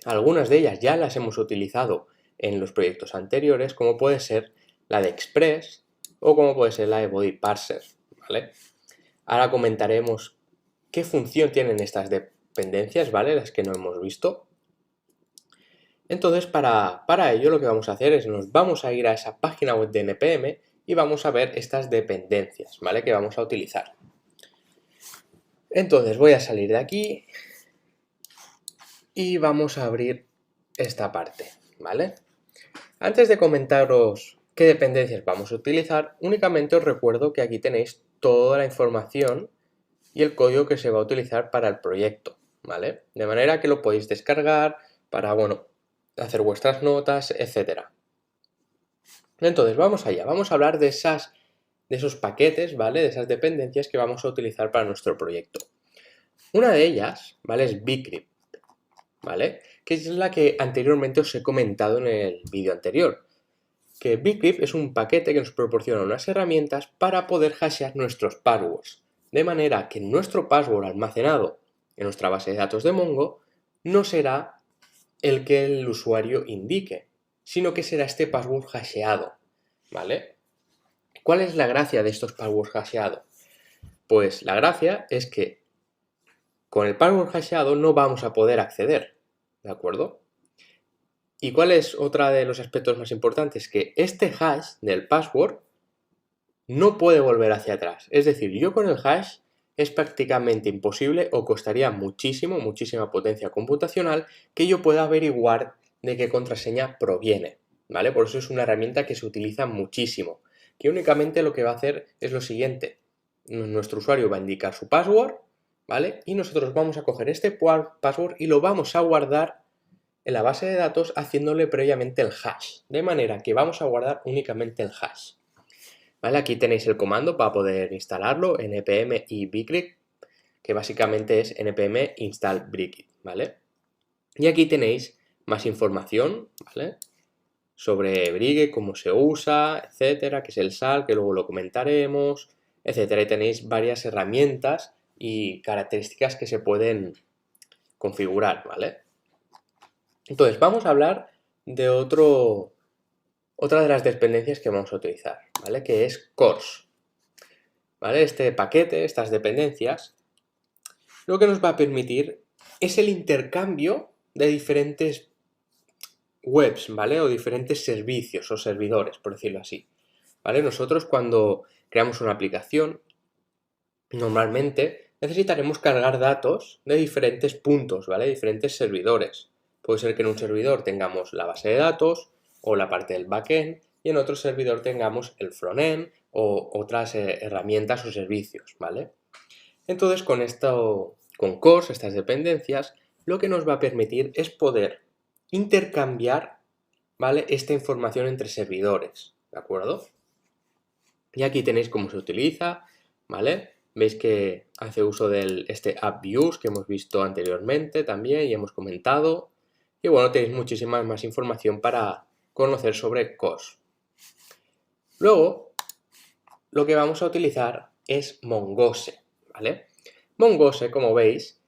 algunas de ellas ya las hemos utilizado en los proyectos anteriores, como puede ser la de Express o como puede ser la de Body Parser, ¿vale? Ahora comentaremos qué función tienen estas dependencias, ¿vale? Las que no hemos visto. Entonces, para ello lo que vamos a hacer es nos vamos a ir a esa página web de NPM y vamos a ver estas dependencias, ¿vale? Que vamos a utilizar. Entonces voy a salir de aquí y vamos a abrir esta parte, ¿vale? Antes de comentaros qué dependencias vamos a utilizar, únicamente os recuerdo que aquí tenéis toda la información y el código que se va a utilizar para el proyecto, ¿vale? De manera que lo podéis descargar para, bueno, hacer vuestras notas, etc. Entonces, vamos allá, vamos a hablar de esos paquetes, ¿vale? De esas dependencias que vamos a utilizar para nuestro proyecto. Una de ellas, ¿vale? Es bcrypt, ¿vale? Que es la que anteriormente os he comentado en el vídeo anterior. Que bcrypt es un paquete que nos proporciona unas herramientas para poder hashear nuestros passwords, de manera que nuestro password almacenado en nuestra base de datos de Mongo no será el que el usuario indique, sino que será este password hasheado, ¿vale? ¿Cuál es la gracia de estos passwords hasheados? Pues la gracia es que con el password hasheado no vamos a poder acceder, ¿de acuerdo? ¿Y cuál es otra de los aspectos más importantes? Que este hash del password no puede volver hacia atrás. Es decir, yo con el hash es prácticamente imposible o costaría muchísima potencia computacional que yo pueda averiguar de qué contraseña proviene, ¿vale? Por eso es una herramienta que se utiliza muchísimo, que únicamente lo que va a hacer es lo siguiente. Nuestro usuario va a indicar su password, ¿vale? Y nosotros vamos a coger este password y lo vamos a guardar en la base de datos haciéndole previamente el hash, de manera que vamos a guardar únicamente el hash. ¿Vale? Aquí tenéis el comando para poder instalarlo, npm y bcrypt, que básicamente es npm install bcrypt, ¿vale? Y aquí tenéis más información, ¿vale? Sobre Brigit, cómo se usa, etcétera, que es el SAL, que luego lo comentaremos, etcétera. Y tenéis varias herramientas y características que se pueden configurar, ¿vale? Entonces, vamos a hablar de otra de las dependencias que vamos a utilizar, ¿vale? Que es CORS, ¿vale? Este paquete, estas dependencias, lo que nos va a permitir es el intercambio de diferentes webs, ¿vale? O diferentes servicios o servidores, por decirlo así, ¿vale? Nosotros cuando creamos una aplicación, normalmente necesitaremos cargar datos de diferentes puntos, ¿vale? Diferentes servidores. Puede ser que en un servidor tengamos la base de datos o la parte del backend y en otro servidor tengamos el frontend o otras herramientas o servicios, ¿vale? Entonces con CORS, estas dependencias, lo que nos va a permitir es poder intercambiar, ¿vale? Esta información entre servidores, ¿de acuerdo? Y aquí tenéis cómo se utiliza, ¿vale? Veis que hace uso de este AppViews que hemos visto anteriormente también y hemos comentado. Y bueno, tenéis muchísima más información para conocer sobre CORS. Luego, lo que vamos a utilizar es Mongose, ¿vale? Mongose, como veis,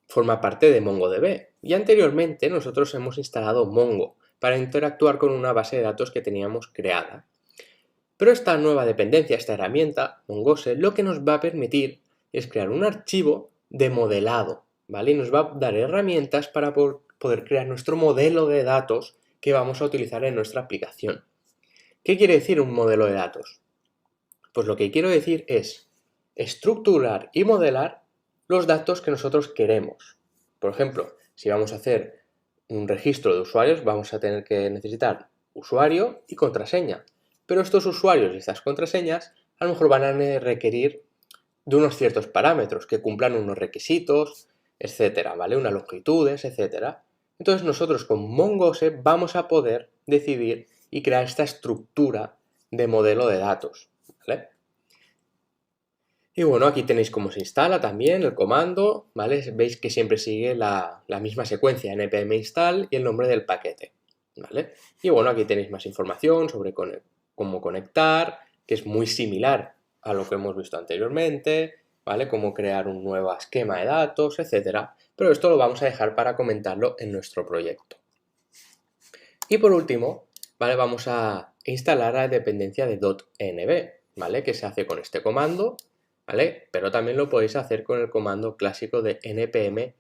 forma parte de MongoDB. Y anteriormente nosotros hemos instalado Mongo para interactuar con una base de datos que teníamos creada. Pero esta nueva dependencia, esta herramienta, Mongose, lo que nos va a permitir es crear un archivo de modelado, ¿vale? Y nos va a dar herramientas para poder crear nuestro modelo de datos que vamos a utilizar en nuestra aplicación. ¿Qué quiere decir un modelo de datos? Pues lo que quiero decir es estructurar y modelar los datos que nosotros queremos. Por ejemplo, si vamos a hacer un registro de usuarios, vamos a tener que necesitar usuario y contraseña. Pero estos usuarios y estas contraseñas a lo mejor van a requerir de unos ciertos parámetros que cumplan unos requisitos, etcétera, ¿vale? Unas longitudes, etcétera. Entonces nosotros con Mongose vamos a poder decidir y crear esta estructura de modelo de datos, ¿vale? Y bueno, aquí tenéis cómo se instala también el comando, ¿vale? Veis que siempre sigue la misma secuencia, npm install y el nombre del paquete, ¿vale? Y bueno, aquí tenéis más información sobre cómo conectar, que es muy similar a lo que hemos visto anteriormente, ¿vale? Cómo crear un nuevo esquema de datos, etcétera. Pero esto lo vamos a dejar para comentarlo en nuestro proyecto. Y por último, ¿vale? Vamos a instalar la dependencia de .env, ¿vale? Que se hace con este comando, ¿vale? Pero también lo podéis hacer con el comando clásico de npm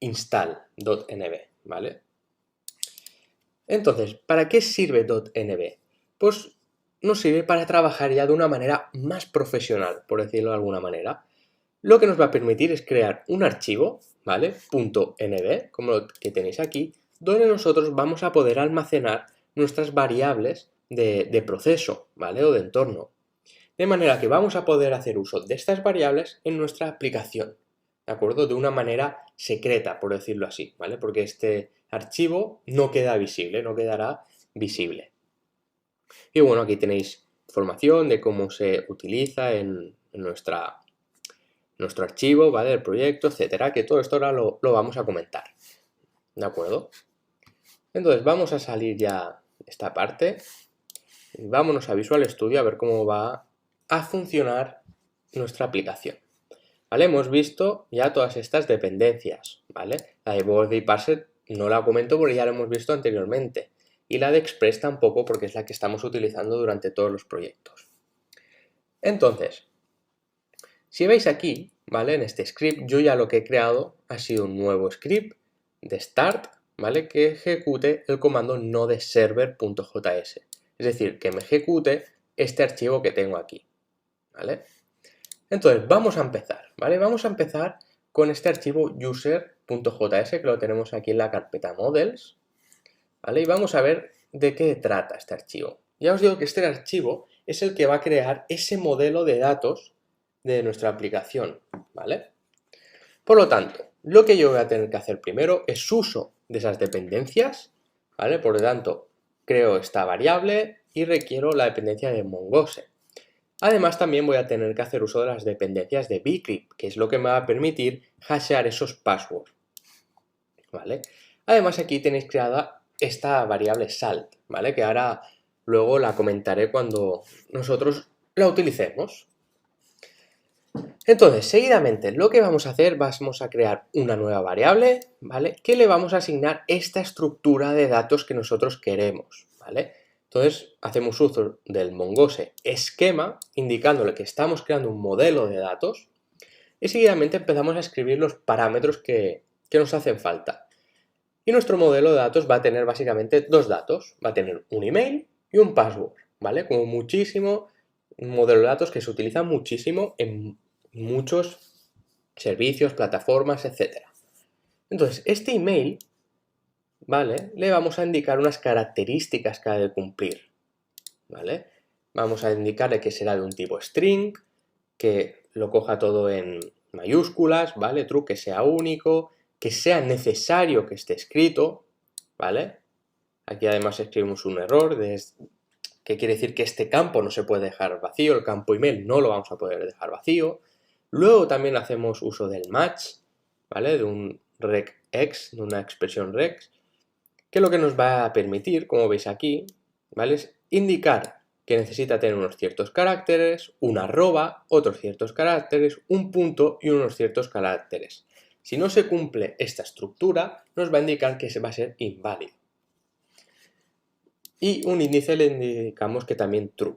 install.env, ¿vale? Entonces, ¿para qué sirve .env? Pues nos sirve para trabajar ya de una manera más profesional, por decirlo de alguna manera. Lo que nos va a permitir es crear un archivo, ¿vale? .env, como lo que tenéis aquí, donde nosotros vamos a poder almacenar nuestras variables de proceso, ¿vale? O de entorno. De manera que vamos a poder hacer uso de estas variables en nuestra aplicación, ¿de acuerdo? De una manera secreta, por decirlo así, ¿vale? Porque este archivo no queda visible, no quedará visible. Y bueno, aquí tenéis información de cómo se utiliza en nuestro archivo, ¿vale? El proyecto, etcétera, que todo esto ahora lo vamos a comentar, ¿de acuerdo? Entonces vamos a salir ya de esta parte y vámonos a Visual Studio a ver cómo va a funcionar nuestra aplicación, ¿vale? Hemos visto ya todas estas dependencias, ¿vale? La de Body Parser no la comento porque ya la hemos visto anteriormente y la de Express tampoco porque es la que estamos utilizando durante todos los proyectos. Entonces, si veis aquí, ¿vale? En este script yo ya lo que he creado ha sido un nuevo script de start, ¿vale? Que ejecute el comando nodeserver.js. Es decir, que me ejecute este archivo que tengo aquí, ¿vale? Entonces, vamos a empezar, ¿vale? Vamos a empezar con este archivo user.js que lo tenemos aquí en la carpeta models, ¿vale? Y vamos a ver de qué trata este archivo. Ya os digo que este archivo es el que va a crear ese modelo de datos de nuestra aplicación, ¿vale? Por lo tanto, lo que yo voy a tener que hacer primero es uso de esas dependencias, ¿vale? Por lo tanto, creo esta variable y requiero la dependencia de Mongoose. Además, también voy a tener que hacer uso de las dependencias de bcrypt, que es lo que me va a permitir hashear esos passwords, ¿vale? Además, aquí tenéis creada esta variable salt, ¿vale? Que ahora luego la comentaré cuando nosotros la utilicemos. Entonces, seguidamente, lo que vamos a hacer, vamos a crear una nueva variable, ¿vale? Que le vamos a asignar esta estructura de datos que nosotros queremos, ¿vale? Entonces, hacemos uso del Mongoose esquema, indicándole que estamos creando un modelo de datos, y seguidamente empezamos a escribir los parámetros que nos hacen falta. Y nuestro modelo de datos va a tener básicamente dos datos, va a tener un email y un password, ¿vale? Como muchísimo, un modelo de datos que se utiliza muchísimo en muchos servicios, plataformas, etc. Entonces, este email, ¿vale? Le vamos a indicar unas características que ha de cumplir, ¿vale? Vamos a indicarle que será de un tipo string, que lo coja todo en mayúsculas, ¿vale? True, que sea único, que sea necesario que esté escrito, ¿vale? Aquí además escribimos un error, que quiere decir que este campo no se puede dejar vacío, el campo email no lo vamos a poder dejar vacío. Luego también hacemos uso del match, ¿vale? De un regex, de una expresión regex, que lo que nos va a permitir, como veis aquí, ¿vale? Es indicar que necesita tener unos ciertos caracteres, una arroba, otros ciertos caracteres, un punto y unos ciertos caracteres. Si no se cumple esta estructura, nos va a indicar que va a ser inválido. Y un índice le indicamos que también true.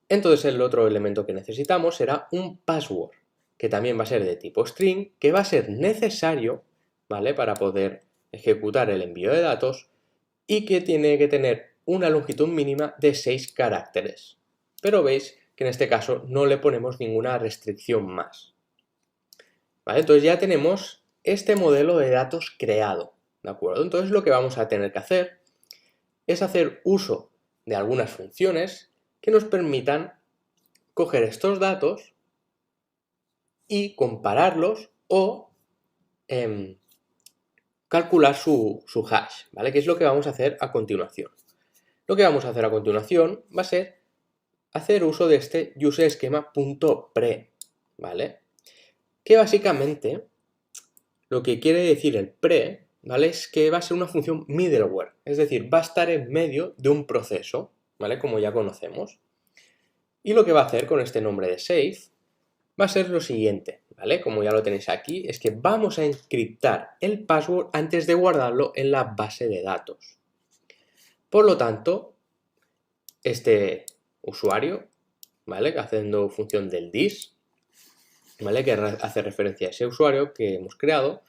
Entonces el otro elemento que necesitamos será un password, que también va a ser de tipo string, que va a ser necesario, ¿vale? Para poder ejecutar el envío de datos y que tiene que tener una longitud mínima de 6 caracteres. Pero veis que en este caso no le ponemos ninguna restricción más, ¿vale? Entonces ya tenemos este modelo de datos creado, ¿de acuerdo? Entonces lo que vamos a tener que hacer es hacer uso de algunas funciones que nos permitan coger estos datos y compararlos o calcular su hash, ¿vale? Que es lo que vamos a hacer a continuación. Lo que vamos a hacer a continuación va a ser hacer uso de este useEschema.pre, ¿vale? Que básicamente lo que quiere decir el pre, ¿vale? Es que va a ser una función middleware, es decir, va a estar en medio de un proceso, ¿vale? Como ya conocemos. Y lo que va a hacer con este nombre de save va a ser lo siguiente, ¿vale? Como ya lo tenéis aquí, es que vamos a encriptar el password antes de guardarlo en la base de datos. Por lo tanto, este usuario, ¿vale? Haciendo función del this, ¿vale? Que hace referencia a ese usuario que hemos creado,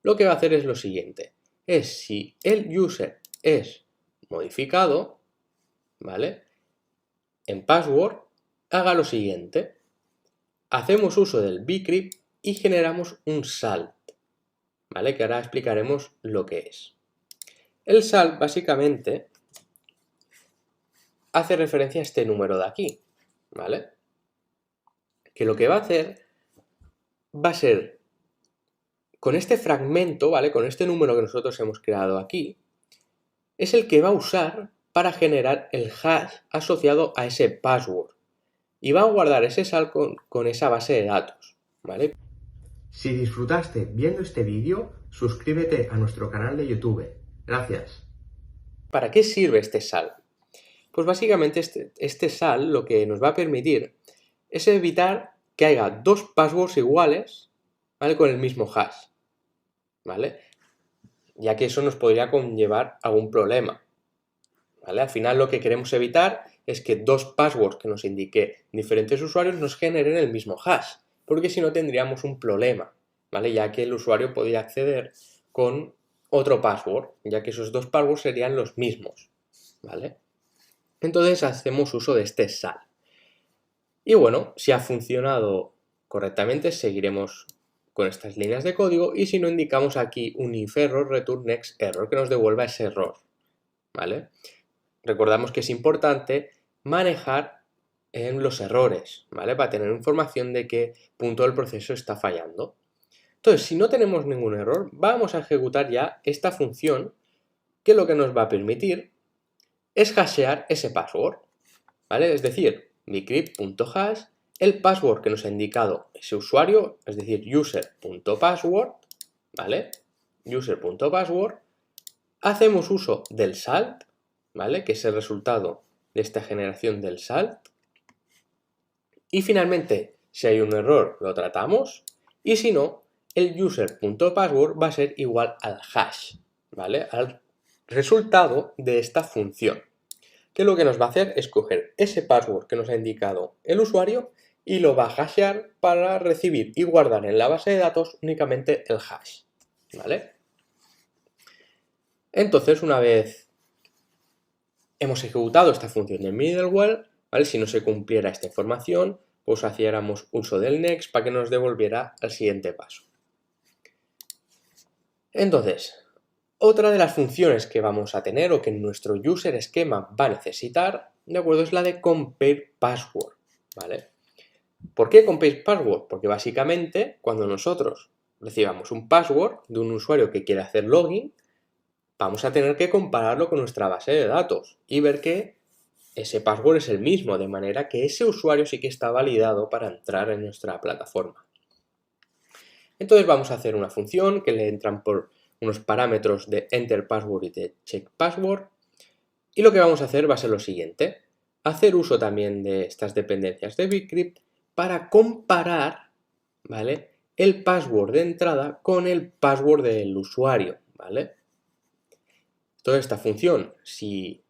lo que va a hacer es lo siguiente, es si el user es modificado, ¿vale? En password, haga lo siguiente, hacemos uso del bcrypt y generamos un salt, ¿vale? Que ahora explicaremos lo que es. El salt básicamente hace referencia a este número de aquí, ¿vale? Que lo que va a hacer va a ser, con este fragmento, ¿vale? Con este número que nosotros hemos creado aquí, es el que va a usar para generar el hash asociado a ese password. Y va a guardar ese sal con esa base de datos, ¿vale? Si disfrutaste viendo este vídeo, suscríbete a nuestro canal de YouTube. Gracias. ¿Para qué sirve este sal? Pues básicamente este sal lo que nos va a permitir es evitar que haya dos passwords iguales, ¿vale? Con el mismo hash, ¿vale? Ya que eso nos podría conllevar algún problema, ¿vale? Al final lo que queremos evitar es que dos passwords que nos indique diferentes usuarios nos generen el mismo hash, porque si no tendríamos un problema, ¿vale? Ya que el usuario podría acceder con otro password, ya que esos dos passwords serían los mismos, ¿vale? Entonces hacemos uso de este sal. Y bueno, si ha funcionado correctamente, seguiremos con estas líneas de código y si no, indicamos aquí un if error return next error que nos devuelva ese error, ¿vale? Recordamos que es importante manejar en los errores, ¿vale? Para tener información de qué punto del proceso está fallando. Entonces, si no tenemos ningún error, vamos a ejecutar ya esta función que lo que nos va a permitir es hashear ese password, ¿vale? Es decir, bcrypt.hash, el password que nos ha indicado ese usuario, es decir, user.password, ¿vale? User.password, hacemos uso del salt, ¿vale? Que es el resultado de esta generación del salt. Y finalmente, si hay un error, lo tratamos. Y si no, el user.password va a ser igual al hash, ¿vale? Al resultado de esta función. Que lo que nos va a hacer es coger ese password que nos ha indicado el usuario y lo va a hashear para recibir y guardar en la base de datos únicamente el hash, ¿vale? Entonces, una vez hemos ejecutado esta función de middleware, ¿vale? Si no se cumpliera esta información, pues hacíamos uso del next para que nos devolviera al siguiente paso. Entonces, otra de las funciones que vamos a tener o que nuestro user esquema va a necesitar, ¿de acuerdo? Es la de compare password, ¿vale? ¿Por qué compare password? Porque básicamente cuando nosotros recibamos un password de un usuario que quiere hacer login, vamos a tener que compararlo con nuestra base de datos y ver que ese password es el mismo, de manera que ese usuario sí que está validado para entrar en nuestra plataforma. Entonces vamos a hacer una función que le entran por unos parámetros de enter password y de check password. Y lo que vamos a hacer va a ser lo siguiente: hacer uso también de estas dependencias de bcrypt para comparar, ¿vale?, el password de entrada con el password del usuario, ¿vale? Toda esta función, si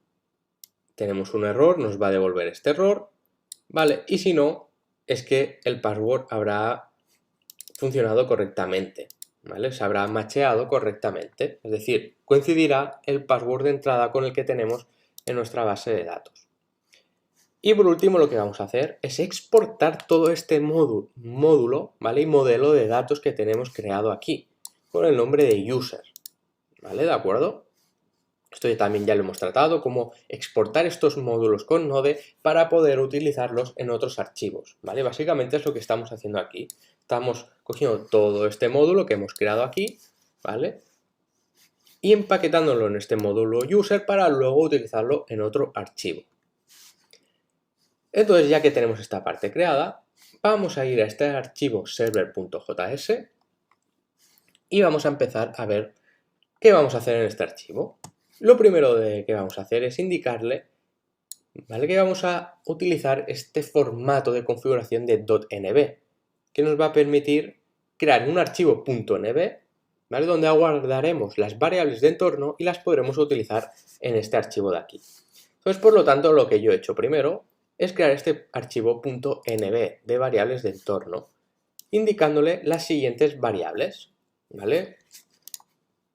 tenemos un error, nos va a devolver este error, ¿vale? Y si no, es que el password habrá funcionado correctamente, ¿vale? Se habrá macheado correctamente, es decir, coincidirá el password de entrada con el que tenemos en nuestra base de datos. Y por último, lo que vamos a hacer es exportar todo este módulo, ¿vale?, y modelo de datos que tenemos creado aquí, con el nombre de user, ¿vale? ¿De acuerdo? Esto también ya lo hemos tratado, cómo exportar estos módulos con Node para poder utilizarlos en otros archivos, ¿vale? Básicamente es lo que estamos haciendo aquí. Estamos cogiendo todo este módulo que hemos creado aquí, ¿vale?, y empaquetándolo en este módulo user para luego utilizarlo en otro archivo. Entonces, ya que tenemos esta parte creada, vamos a ir a este archivo server.js y vamos a empezar a ver qué vamos a hacer en este archivo. Lo primero que vamos a hacer es indicarle, ¿vale?, que vamos a utilizar este formato de configuración de .nb, que nos va a permitir crear un archivo .nb, ¿vale?, donde guardaremos las variables de entorno y las podremos utilizar en este archivo de aquí. Entonces, por lo tanto, lo que yo he hecho primero es crear este archivo .nb de variables de entorno, indicándole las siguientes variables, ¿vale?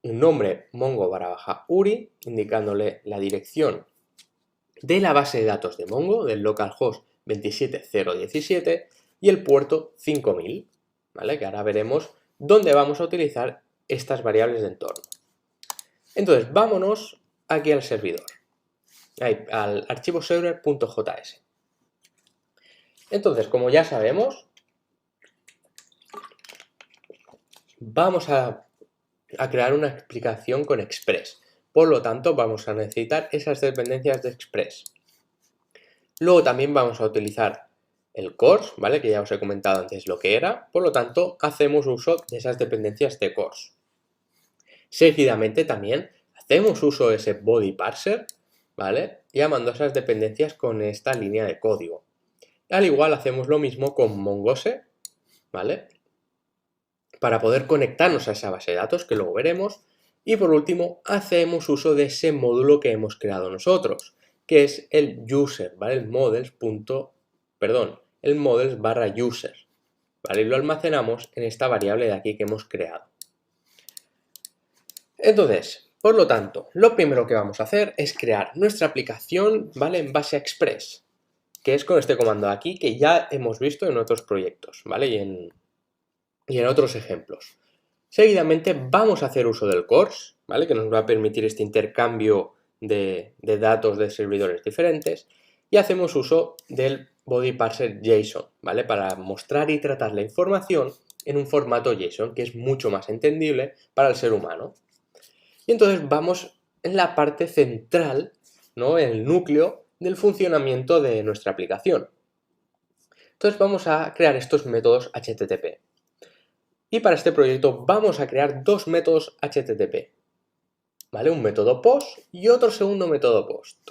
Un nombre mongo_uri, indicándole la dirección de la base de datos de Mongo, del localhost 27017, y el puerto 5000, ¿vale? Que ahora veremos dónde vamos a utilizar estas variables de entorno. Entonces, vámonos aquí al servidor, al archivo server.js. Entonces, como ya sabemos, vamos a crear una explicación con Express. Por lo tanto, vamos a necesitar esas dependencias de Express. Luego también vamos a utilizar el course, ¿vale? Que ya os he comentado antes lo que era. Por lo tanto, hacemos uso de esas dependencias de course. Seguidamente también hacemos uso de ese body parser, ¿vale? Llamando a esas dependencias con esta línea de código. Al igual hacemos lo mismo con Mongose, ¿vale? Para poder conectarnos a esa base de datos, que luego veremos. Y por último, hacemos uso de ese módulo que hemos creado nosotros, que es el user, ¿vale? El models barra user, ¿vale? Y lo almacenamos en esta variable de aquí que hemos creado. Entonces, por lo tanto, lo primero que vamos a hacer es crear nuestra aplicación, ¿vale? En base a Express, que es con este comando de aquí que ya hemos visto en otros proyectos, ¿vale? Y en otros ejemplos. Seguidamente vamos a hacer uso del course, ¿vale? Que nos va a permitir este intercambio de datos de servidores diferentes. Y hacemos uso del body parser JSON, ¿vale? Para mostrar y tratar la información en un formato JSON, que es mucho más entendible para el ser humano. Y entonces vamos en la parte central, ¿no? En el núcleo del funcionamiento de nuestra aplicación. Entonces vamos a crear estos métodos HTTP. Y para este proyecto vamos a crear dos métodos HTTP, ¿vale? Un método POST y otro segundo método POST.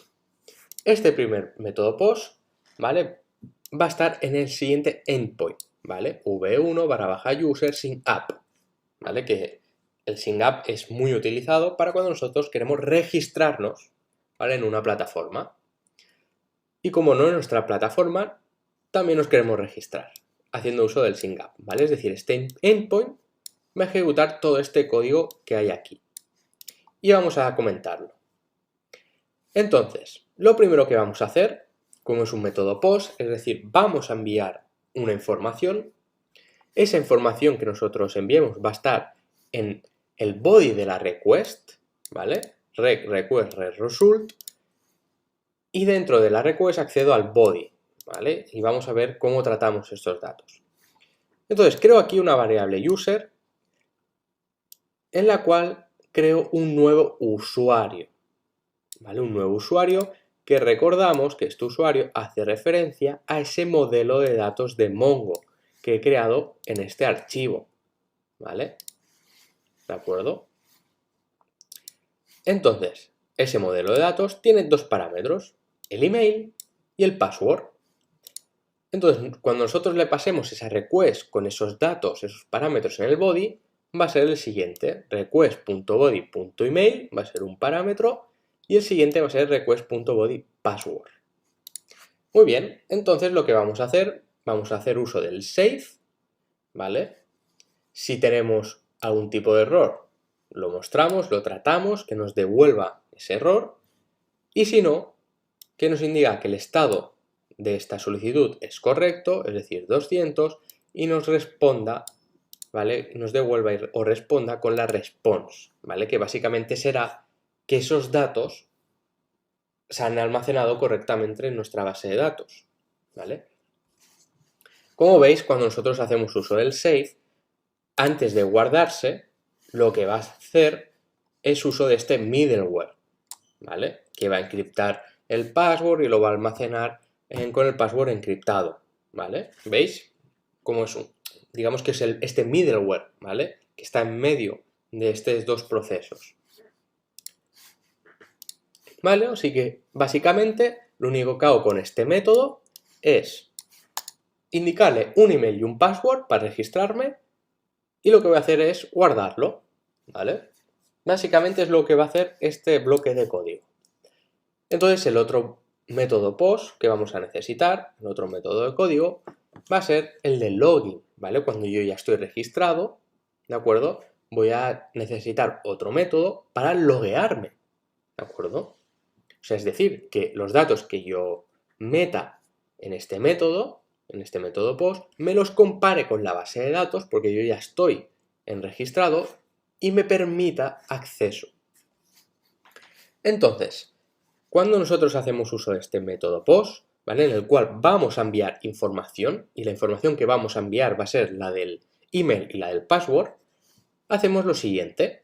Este primer método POST, ¿vale? Va a estar en el siguiente endpoint, ¿vale? v1/user sin app, ¿vale? Que el sin app es muy utilizado para cuando nosotros queremos registrarnos, ¿vale? En una plataforma. Y como no es nuestra plataforma, también nos queremos registrar haciendo uso del sin app, ¿vale? Es decir, este endpoint va a ejecutar todo este código que hay aquí. Y vamos a comentarlo. Entonces, lo primero que vamos a hacer, como es un método POST, es decir, vamos a enviar una información. Esa información que nosotros enviemos va a estar en el body de la request, ¿vale? Request result. Y dentro de la request accedo al body, ¿vale? Y vamos a ver cómo tratamos estos datos. Entonces, creo aquí una variable user en la cual creo un nuevo usuario, ¿vale? Un nuevo usuario que recordamos que este usuario hace referencia a ese modelo de datos de Mongo que he creado en este archivo, ¿vale? ¿De acuerdo? Entonces, ese modelo de datos tiene dos parámetros, el email y el password. Entonces, cuando nosotros le pasemos esa request con esos datos, esos parámetros en el body, va a ser el siguiente, request.body.email, va a ser un parámetro, y el siguiente va a ser request.bodyPassword. Muy bien, entonces lo que vamos a hacer uso del save, ¿vale? Si tenemos algún tipo de error, lo mostramos, lo tratamos, que nos devuelva ese error, y si no, que nos indica que el estado de esta solicitud es correcto, es decir, 200, y nos responda, ¿vale? Nos devuelva o responda con la response, ¿vale? Que básicamente será que esos datos se han almacenado correctamente en nuestra base de datos, ¿vale? Como veis, cuando nosotros hacemos uso del save, antes de guardarse, lo que va a hacer es uso de este middleware, ¿vale? Que va a encriptar el password y lo va a almacenar con el password encriptado, ¿vale? ¿Veis? Cómo es digamos que es este middleware, ¿vale? Que está en medio de estos dos procesos. ¿Vale? Así que básicamente lo único que hago con este método es indicarle un email y un password para registrarme y lo que voy a hacer es guardarlo, ¿vale? Básicamente es lo que va a hacer este bloque de código. Entonces el otro método POST que vamos a necesitar, el otro método de código, va a ser el de login, ¿vale? Cuando yo ya estoy registrado, ¿de acuerdo? Voy a necesitar otro método para loguearme, ¿de acuerdo? O sea, es decir, que los datos que yo meta en este método POST, me los compare con la base de datos, porque yo ya estoy en registrado, y me permita acceso. Entonces, cuando nosotros hacemos uso de este método POST, ¿vale? En el cual vamos a enviar información y la información que vamos a enviar va a ser la del email y la del password, hacemos lo siguiente.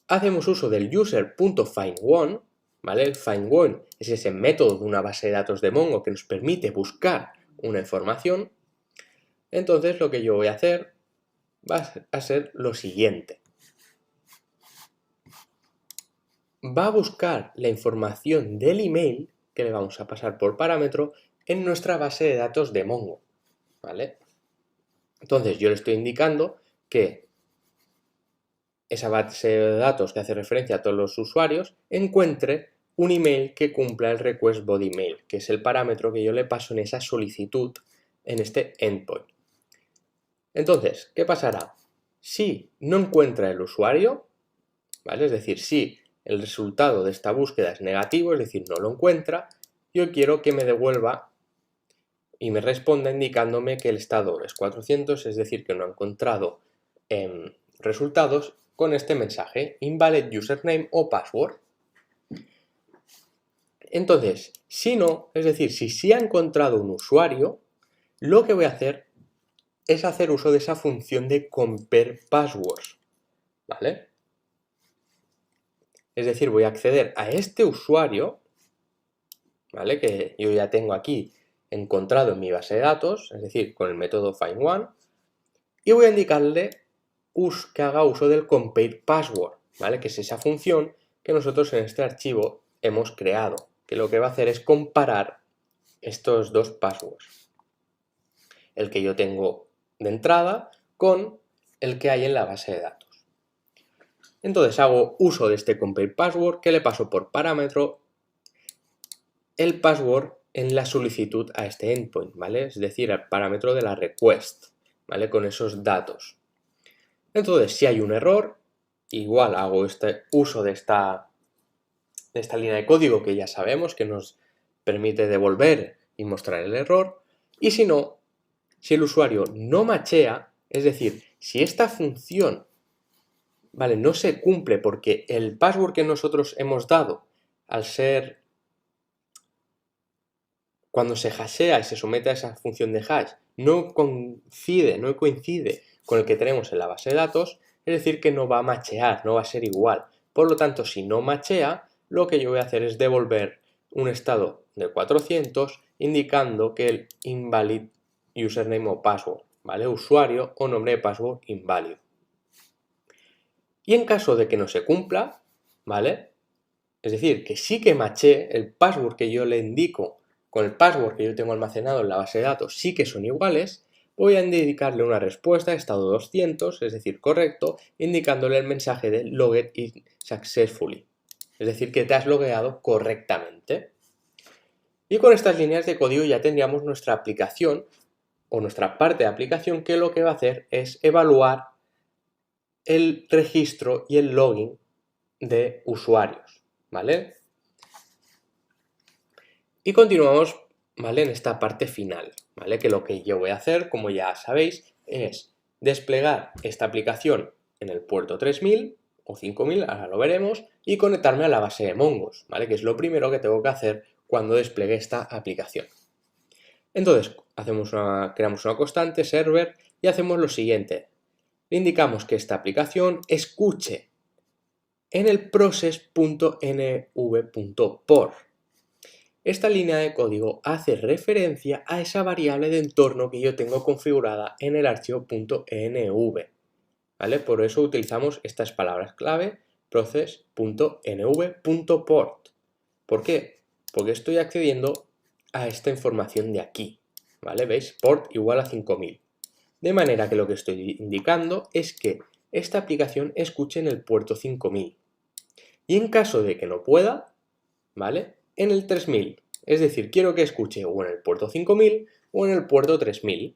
Hacemos uso del user.findOne, ¿vale? El findOne es ese método de una base de datos de Mongo que nos permite buscar una información. Entonces lo que yo voy a hacer va a ser lo siguiente. Va a buscar la información del email que le vamos a pasar por parámetro en nuestra base de datos de Mongo, ¿vale? Entonces yo le estoy indicando que esa base de datos que hace referencia a todos los usuarios encuentre un email que cumpla el request body mail, que es el parámetro que yo le paso en esa solicitud en este endpoint. Entonces, ¿qué pasará? Si no encuentra el usuario, ¿vale? Es decir, si el resultado de esta búsqueda es negativo, es decir, no lo encuentra, yo quiero que me devuelva y me responda indicándome que el estado es 400, es decir, que no ha encontrado resultados con este mensaje, invalid username o password. Entonces, si no, es decir, si sí ha encontrado un usuario, lo que voy a hacer es hacer uso de esa función de compare passwords, ¿vale? Es decir, voy a acceder a este usuario, ¿vale? Que yo ya tengo aquí encontrado en mi base de datos, es decir, con el método findOne, y voy a indicarle que haga uso del compare password, ¿vale? Que es esa función que nosotros en este archivo hemos creado, que lo que va a hacer es comparar estos dos passwords, el que yo tengo de entrada con el que hay en la base de datos. Entonces hago uso de este compare password que le paso por parámetro el password en la solicitud a este endpoint, ¿vale? Es decir, el parámetro de la request, ¿vale? Con esos datos. Entonces, si hay un error, igual hago este uso de esta línea de código que ya sabemos que nos permite devolver y mostrar el error. Y si no, si el usuario no machea, es decir, si esta función, ¿vale?, no se cumple porque el password que nosotros hemos dado, al ser, cuando se hashea y se somete a esa función de hash, no coincide con el que tenemos en la base de datos, es decir, que no va a machear, no va a ser igual. Por lo tanto, si no machea, lo que yo voy a hacer es devolver un estado de 400 indicando que el invalid username o password, ¿vale? Usuario o nombre de password inválido. Y en caso de que no se cumpla, ¿vale? Es decir, que sí que machee, el password que yo le indico con el password que yo tengo almacenado en la base de datos sí que son iguales, voy a indicarle una respuesta estado 200, es decir, correcto, indicándole el mensaje de logged in successfully, es decir, que te has logueado correctamente. Y con estas líneas de código ya tendríamos nuestra aplicación o nuestra parte de aplicación que lo que va a hacer es evaluar el registro y el login de usuarios, ¿vale? Y continuamos, ¿vale?, en esta parte final, ¿vale? Que lo que yo voy a hacer, como ya sabéis, es desplegar esta aplicación en el puerto 3000 o 5000, ahora lo veremos, y conectarme a la base de Mongos, ¿vale? Que es lo primero que tengo que hacer cuando despliegue esta aplicación. Entonces, creamos una constante server y hacemos lo siguiente. Le indicamos que esta aplicación escuche en el process.nv.port. Esta línea de código hace referencia a esa variable de entorno que yo tengo configurada en el archivo .env, ¿vale? Por eso utilizamos estas palabras clave, process.nv.port. ¿Por qué? Porque estoy accediendo a esta información de aquí, ¿vale? ¿Veis? Port igual a 5000. De manera que lo que estoy indicando es que esta aplicación escuche en el puerto 5000. Y en caso de que no pueda, ¿vale?, en el 3000. Es decir, quiero que escuche o en el puerto 5000 o en el puerto 3000.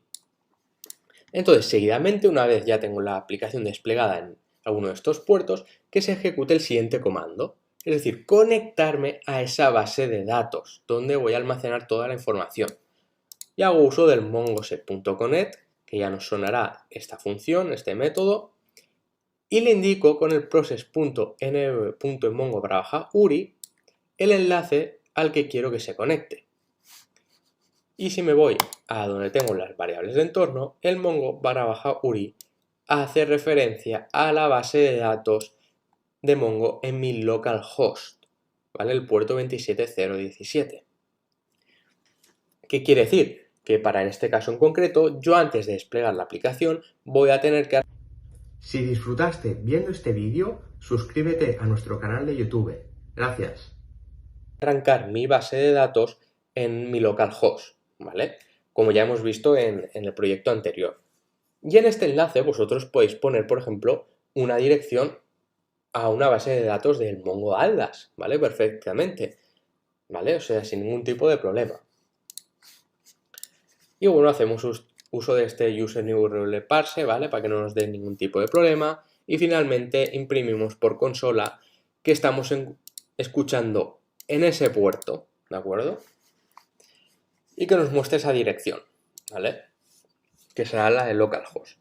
Entonces, seguidamente, una vez ya tengo la aplicación desplegada en alguno de estos puertos, que se ejecute el siguiente comando. Es decir, conectarme a esa base de datos, donde voy a almacenar toda la información. Y hago uso del mongoset.connect, que ya nos sonará esta función, este método, y le indico con el process.nv.mongo_uri el enlace al que quiero que se conecte. Y si me voy a donde tengo las variables de entorno, el mongo _URI hace referencia a la base de datos de Mongo en mi localhost, ¿vale? El puerto 27017. ¿Qué quiere decir? Que para este caso en concreto, yo antes de desplegar la aplicación voy a tener que... Si disfrutaste viendo este vídeo, suscríbete a nuestro canal de YouTube. Gracias. Arrancar mi base de datos en mi localhost, ¿vale? Como ya hemos visto en el proyecto anterior. Y en este enlace vosotros podéis poner, por ejemplo, una dirección a una base de datos del Mongo Atlas, ¿vale? Perfectamente, ¿vale? O sea, sin ningún tipo de problema. Y bueno, hacemos uso de este user new URL parse, ¿vale? Para que no nos dé ningún tipo de problema. Y finalmente imprimimos por consola que estamos escuchando en ese puerto, ¿de acuerdo? Y que nos muestre esa dirección, ¿vale? Que será la de localhost.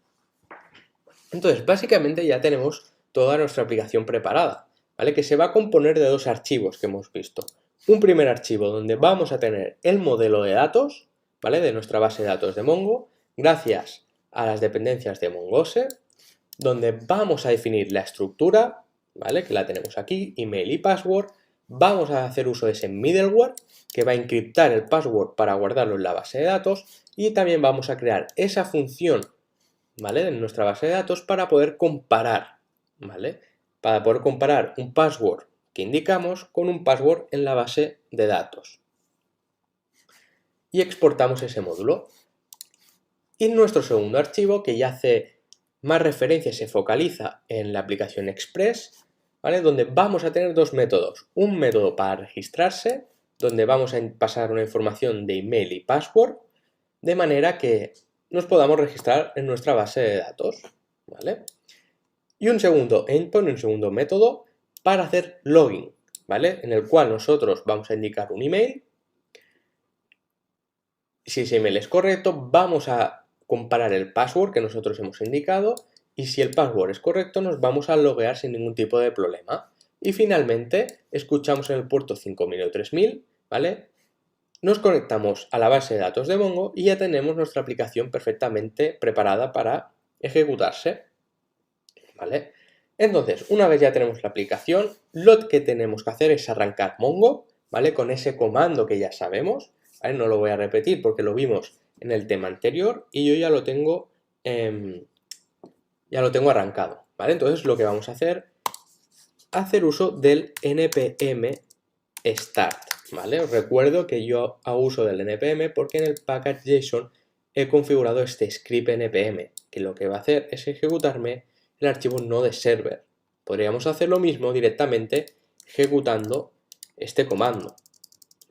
Entonces, básicamente ya tenemos toda nuestra aplicación preparada, ¿vale? Que se va a componer de dos archivos que hemos visto. Un primer archivo donde vamos a tener el modelo de datos, ¿vale? De nuestra base de datos de Mongo, gracias a las dependencias de Mongose, donde vamos a definir la estructura, ¿vale? Que la tenemos aquí, email y password. Vamos a hacer uso de ese middleware que va a encriptar el password para guardarlo en la base de datos y también vamos a crear esa función, ¿vale? En nuestra base de datos para poder comparar, ¿vale? Para poder comparar un password que indicamos con un password en la base de datos. Y exportamos ese módulo. Y nuestro segundo archivo, que ya hace más referencia, se focaliza en la aplicación Express, ¿vale? Donde vamos a tener dos métodos. Un método para registrarse, donde vamos a pasar una información de email y password, de manera que nos podamos registrar en nuestra base de datos, ¿vale? Y un segundo endpoint, un segundo método para hacer login, ¿vale? En el cual nosotros vamos a indicar un email. Si ese email es correcto, vamos a comparar el password que nosotros hemos indicado y si el password es correcto nos vamos a loguear sin ningún tipo de problema. Y finalmente escuchamos en el puerto 5000 o 3000, ¿vale? Nos conectamos a la base de datos de Mongo y ya tenemos nuestra aplicación perfectamente preparada para ejecutarse, ¿vale? Entonces, una vez ya tenemos la aplicación, lo que tenemos que hacer es arrancar Mongo, ¿vale? Con ese comando que ya sabemos, ¿vale? No lo voy a repetir porque lo vimos en el tema anterior y yo ya lo tengo arrancado, ¿vale? Entonces, lo que vamos a hacer uso del npm start, ¿vale? Os recuerdo que yo hago uso del npm porque en el package.json he configurado este script npm, que lo que va a hacer es ejecutarme el archivo node server. Podríamos hacer lo mismo directamente ejecutando este comando,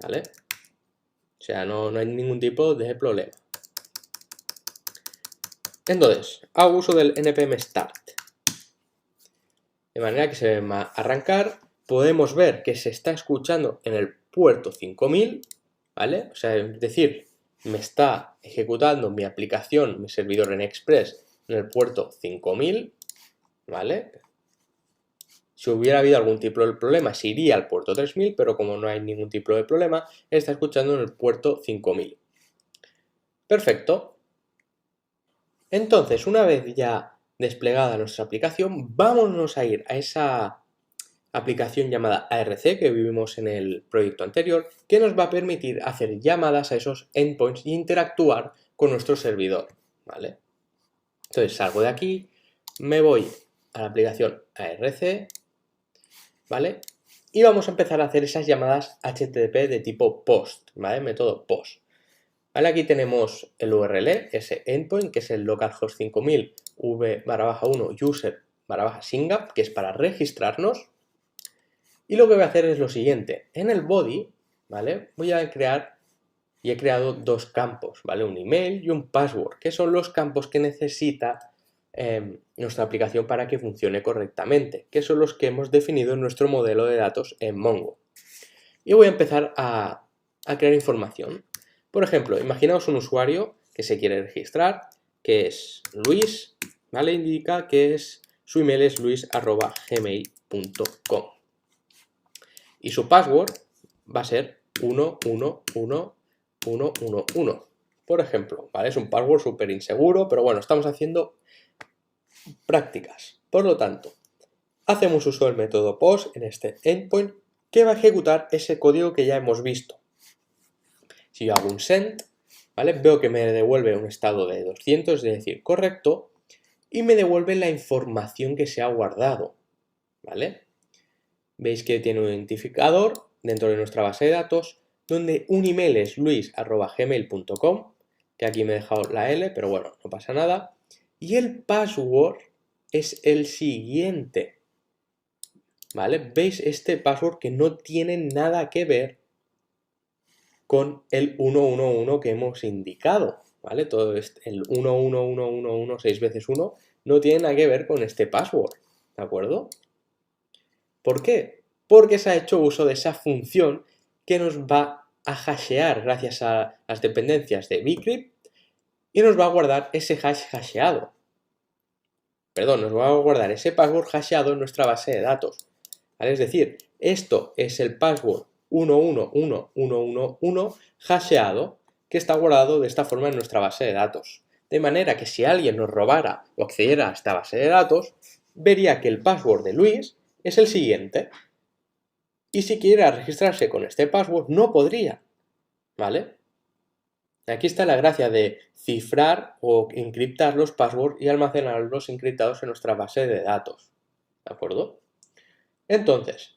¿vale? O sea, no hay ningún tipo de problema. Entonces, hago uso del npm start. De manera que se va a arrancar. Podemos ver que se está escuchando en el puerto 5000, ¿vale? O sea, es decir, me está ejecutando mi aplicación, mi servidor en Express en el puerto 5000, ¿vale? Si hubiera habido algún tipo de problema, se iría al puerto 3000, pero como no hay ningún tipo de problema, está escuchando en el puerto 5000. Perfecto. Entonces, una vez ya desplegada nuestra aplicación, vámonos a ir a esa aplicación llamada ARC que vivimos en el proyecto anterior, que nos va a permitir hacer llamadas a esos endpoints y interactuar con nuestro servidor, ¿vale? Entonces salgo de aquí, me voy a la aplicación ARC, ¿vale? Y vamos a empezar a hacer esas llamadas HTTP de tipo POST, ¿vale? Método POST. ¿Vale? Aquí tenemos el URL, ese endpoint, que es el localhost 5000 v/1 user/singap, que es para registrarnos. Y lo que voy a hacer es lo siguiente. En el body, ¿vale? Voy a crear y he creado dos campos, ¿vale? Un email y un password, que son los campos que necesita nuestra aplicación para que funcione correctamente, que son los que hemos definido en nuestro modelo de datos en Mongo. Y voy a empezar a crear información. Por ejemplo, imaginaos un usuario que se quiere registrar, que es Luis, ¿vale? Indica que su email es luis@gmail.com. Y su password va a ser 111 111. Por ejemplo, ¿vale? Es un password súper inseguro, pero bueno, estamos haciendo prácticas. Por lo tanto, hacemos uso del método post en este endpoint que va a ejecutar ese código que ya hemos visto. Si yo hago un send, ¿vale? Veo que me devuelve un estado de 200, es decir, correcto, y me devuelve la información que se ha guardado, ¿vale? Veis que tiene un identificador dentro de nuestra base de datos, donde un email es luis@gmail.com, que aquí me he dejado la L, pero bueno, no pasa nada. Y el password es el siguiente, ¿vale? ¿Veis este password que no tiene nada que ver con el 111 que hemos indicado, ¿vale? Todo el 11111 6 veces 1 no tiene nada que ver con este password, ¿de acuerdo? ¿Por qué? Porque se ha hecho uso de esa función que nos va a hashear gracias a las dependencias de bcrypt y nos va a guardar ese hash hasheado. Perdón, nos va a guardar ese password hasheado en nuestra base de datos. ¿Vale? Es decir, esto es el password 111111 hasheado que está guardado de esta forma en nuestra base de datos. De manera que si alguien nos robara o accediera a esta base de datos, vería que el password de Luis es el siguiente. Y si quiere registrarse con este password, no podría, ¿vale? Aquí está la gracia de cifrar o encriptar los passwords y almacenarlos encriptados en nuestra base de datos, ¿de acuerdo? Entonces,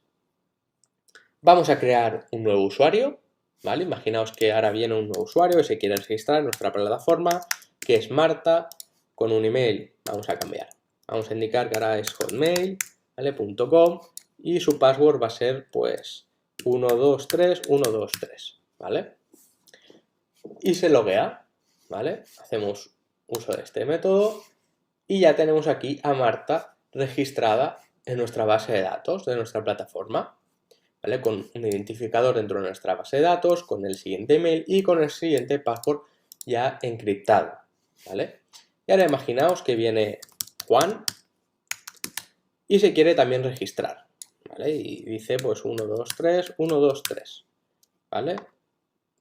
vamos a crear un nuevo usuario, ¿vale? Imaginaos que ahora viene un nuevo usuario que se quiere registrar en nuestra plataforma, que es Marta, con un email. Vamos a cambiar. Vamos a indicar que ahora es hotmail, ¿vale? .com y su password va a ser, pues, 123123, ¿vale? Y se loguea, ¿vale? Hacemos uso de este método y ya tenemos aquí a Marta registrada en nuestra base de datos de nuestra plataforma, ¿vale? Con un identificador dentro de nuestra base de datos, con el siguiente email y con el siguiente password ya encriptado, ¿vale? Y ahora imaginaos que viene Juan y se quiere también registrar, ¿vale? Y dice pues 123, 123, ¿vale?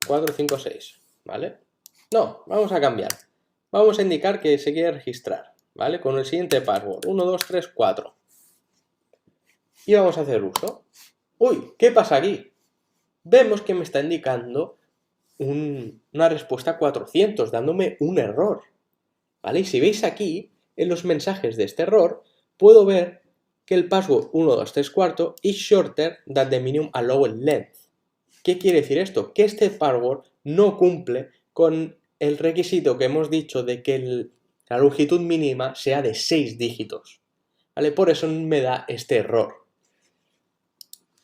4, 5, 6, ¿vale? No, vamos a cambiar. Vamos a indicar que se quiere registrar, ¿vale? Con el siguiente password, 1, 2, 3, 4. Y vamos a hacer uso. ¡Uy! ¿Qué pasa aquí? Vemos que me está indicando una respuesta 400, dándome un error, ¿vale? Y si veis aquí, en los mensajes de este error, puedo ver que el password 1234 is shorter than the minimum allowed length. ¿Qué quiere decir esto? Que este password no cumple con el requisito que hemos dicho de que la longitud mínima sea de 6 dígitos, ¿vale? Por eso me da este error.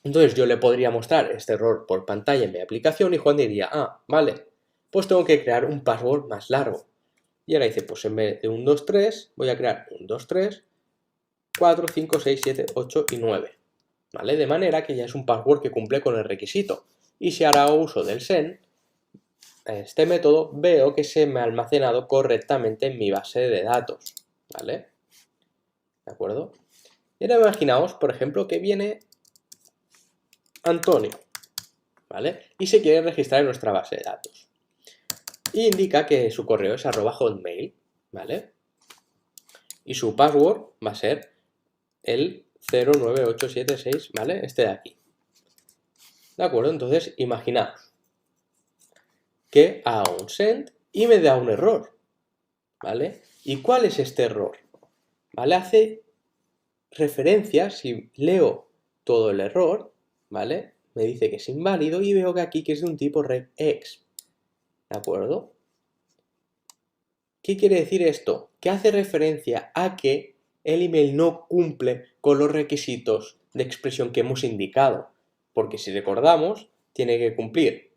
Entonces yo le podría mostrar este error por pantalla en mi aplicación y Juan diría, ah, vale, pues tengo que crear un password más largo. Y ahora dice, pues en vez de 1, 2, 3, voy a crear 1, 2, 3, 4, 5, 6, 7, 8 y 9. ¿Vale? De manera que ya es un password que cumple con el requisito. Y si ahora hago uso del send, este método, veo que se me ha almacenado correctamente en mi base de datos. ¿Vale? ¿De acuerdo? Y ahora imaginaos, por ejemplo, que viene Antonio, ¿vale? Y se quiere registrar en nuestra base de datos. Y indica que su correo es @hotmail, ¿vale? Y su password va a ser el 09876, ¿vale? Este de aquí. ¿De acuerdo? Entonces, imaginaos que hago un send y me da un error, ¿vale? ¿Y cuál es este error? ¿Vale? Hace referencia, si leo todo el error, ¿vale? Me dice que es inválido y veo que aquí que es de un tipo regex, ¿de acuerdo? ¿Qué quiere decir esto? Que hace referencia a que el email no cumple con los requisitos de expresión que hemos indicado, porque si recordamos, tiene que cumplir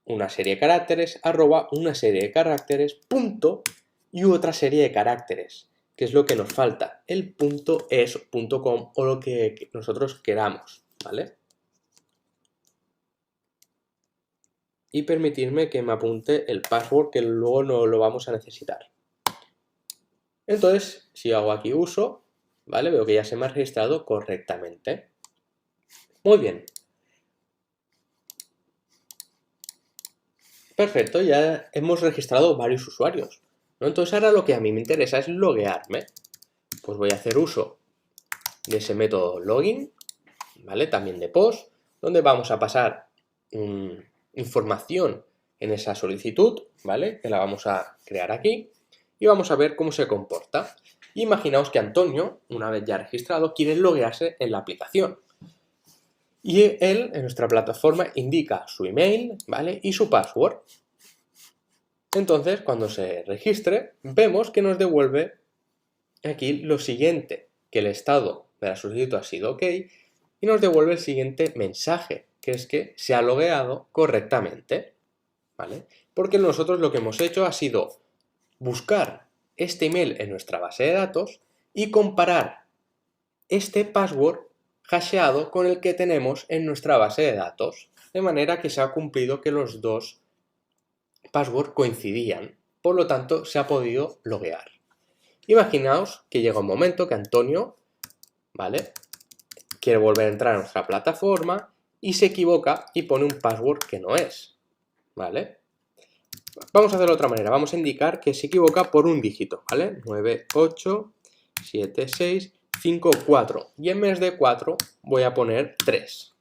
una serie de caracteres, arroba, una serie de caracteres, punto y otra serie de caracteres, que es lo que nos falta, el punto es .com o lo que nosotros queramos, ¿vale? Y permitirme que me apunte el password que luego no lo vamos a necesitar. Entonces, si hago aquí uso, ¿vale? Veo que ya se me ha registrado correctamente. Muy bien. Perfecto, ya hemos registrado varios usuarios, ¿no? Entonces ahora lo que a mí me interesa es loguearme. Pues voy a hacer uso de ese método login, ¿vale? También de post, donde vamos a pasar información en esa solicitud, ¿vale? Que la vamos a crear aquí y vamos a ver cómo se comporta. Imaginaos que Antonio, una vez ya registrado, quiere loguearse en la aplicación. Y él, en nuestra plataforma, indica su email, ¿vale? Y su password. Entonces, cuando se registre, vemos que nos devuelve aquí lo siguiente, que el estado de la solicitud ha sido OK y nos devuelve el siguiente mensaje, que es que se ha logueado correctamente, ¿vale? Porque nosotros lo que hemos hecho ha sido buscar este email en nuestra base de datos y comparar este password hasheado con el que tenemos en nuestra base de datos, de manera que se ha cumplido que los dos passwords coincidían, por lo tanto se ha podido loguear. Imaginaos que llega un momento que Antonio, ¿vale?, quiere volver a entrar a nuestra plataforma y se equivoca y pone un password que no es, ¿vale? Vamos a hacerlo de otra manera, vamos a indicar que se equivoca por un dígito, ¿vale? 987654 y en vez de 4 voy a poner 3.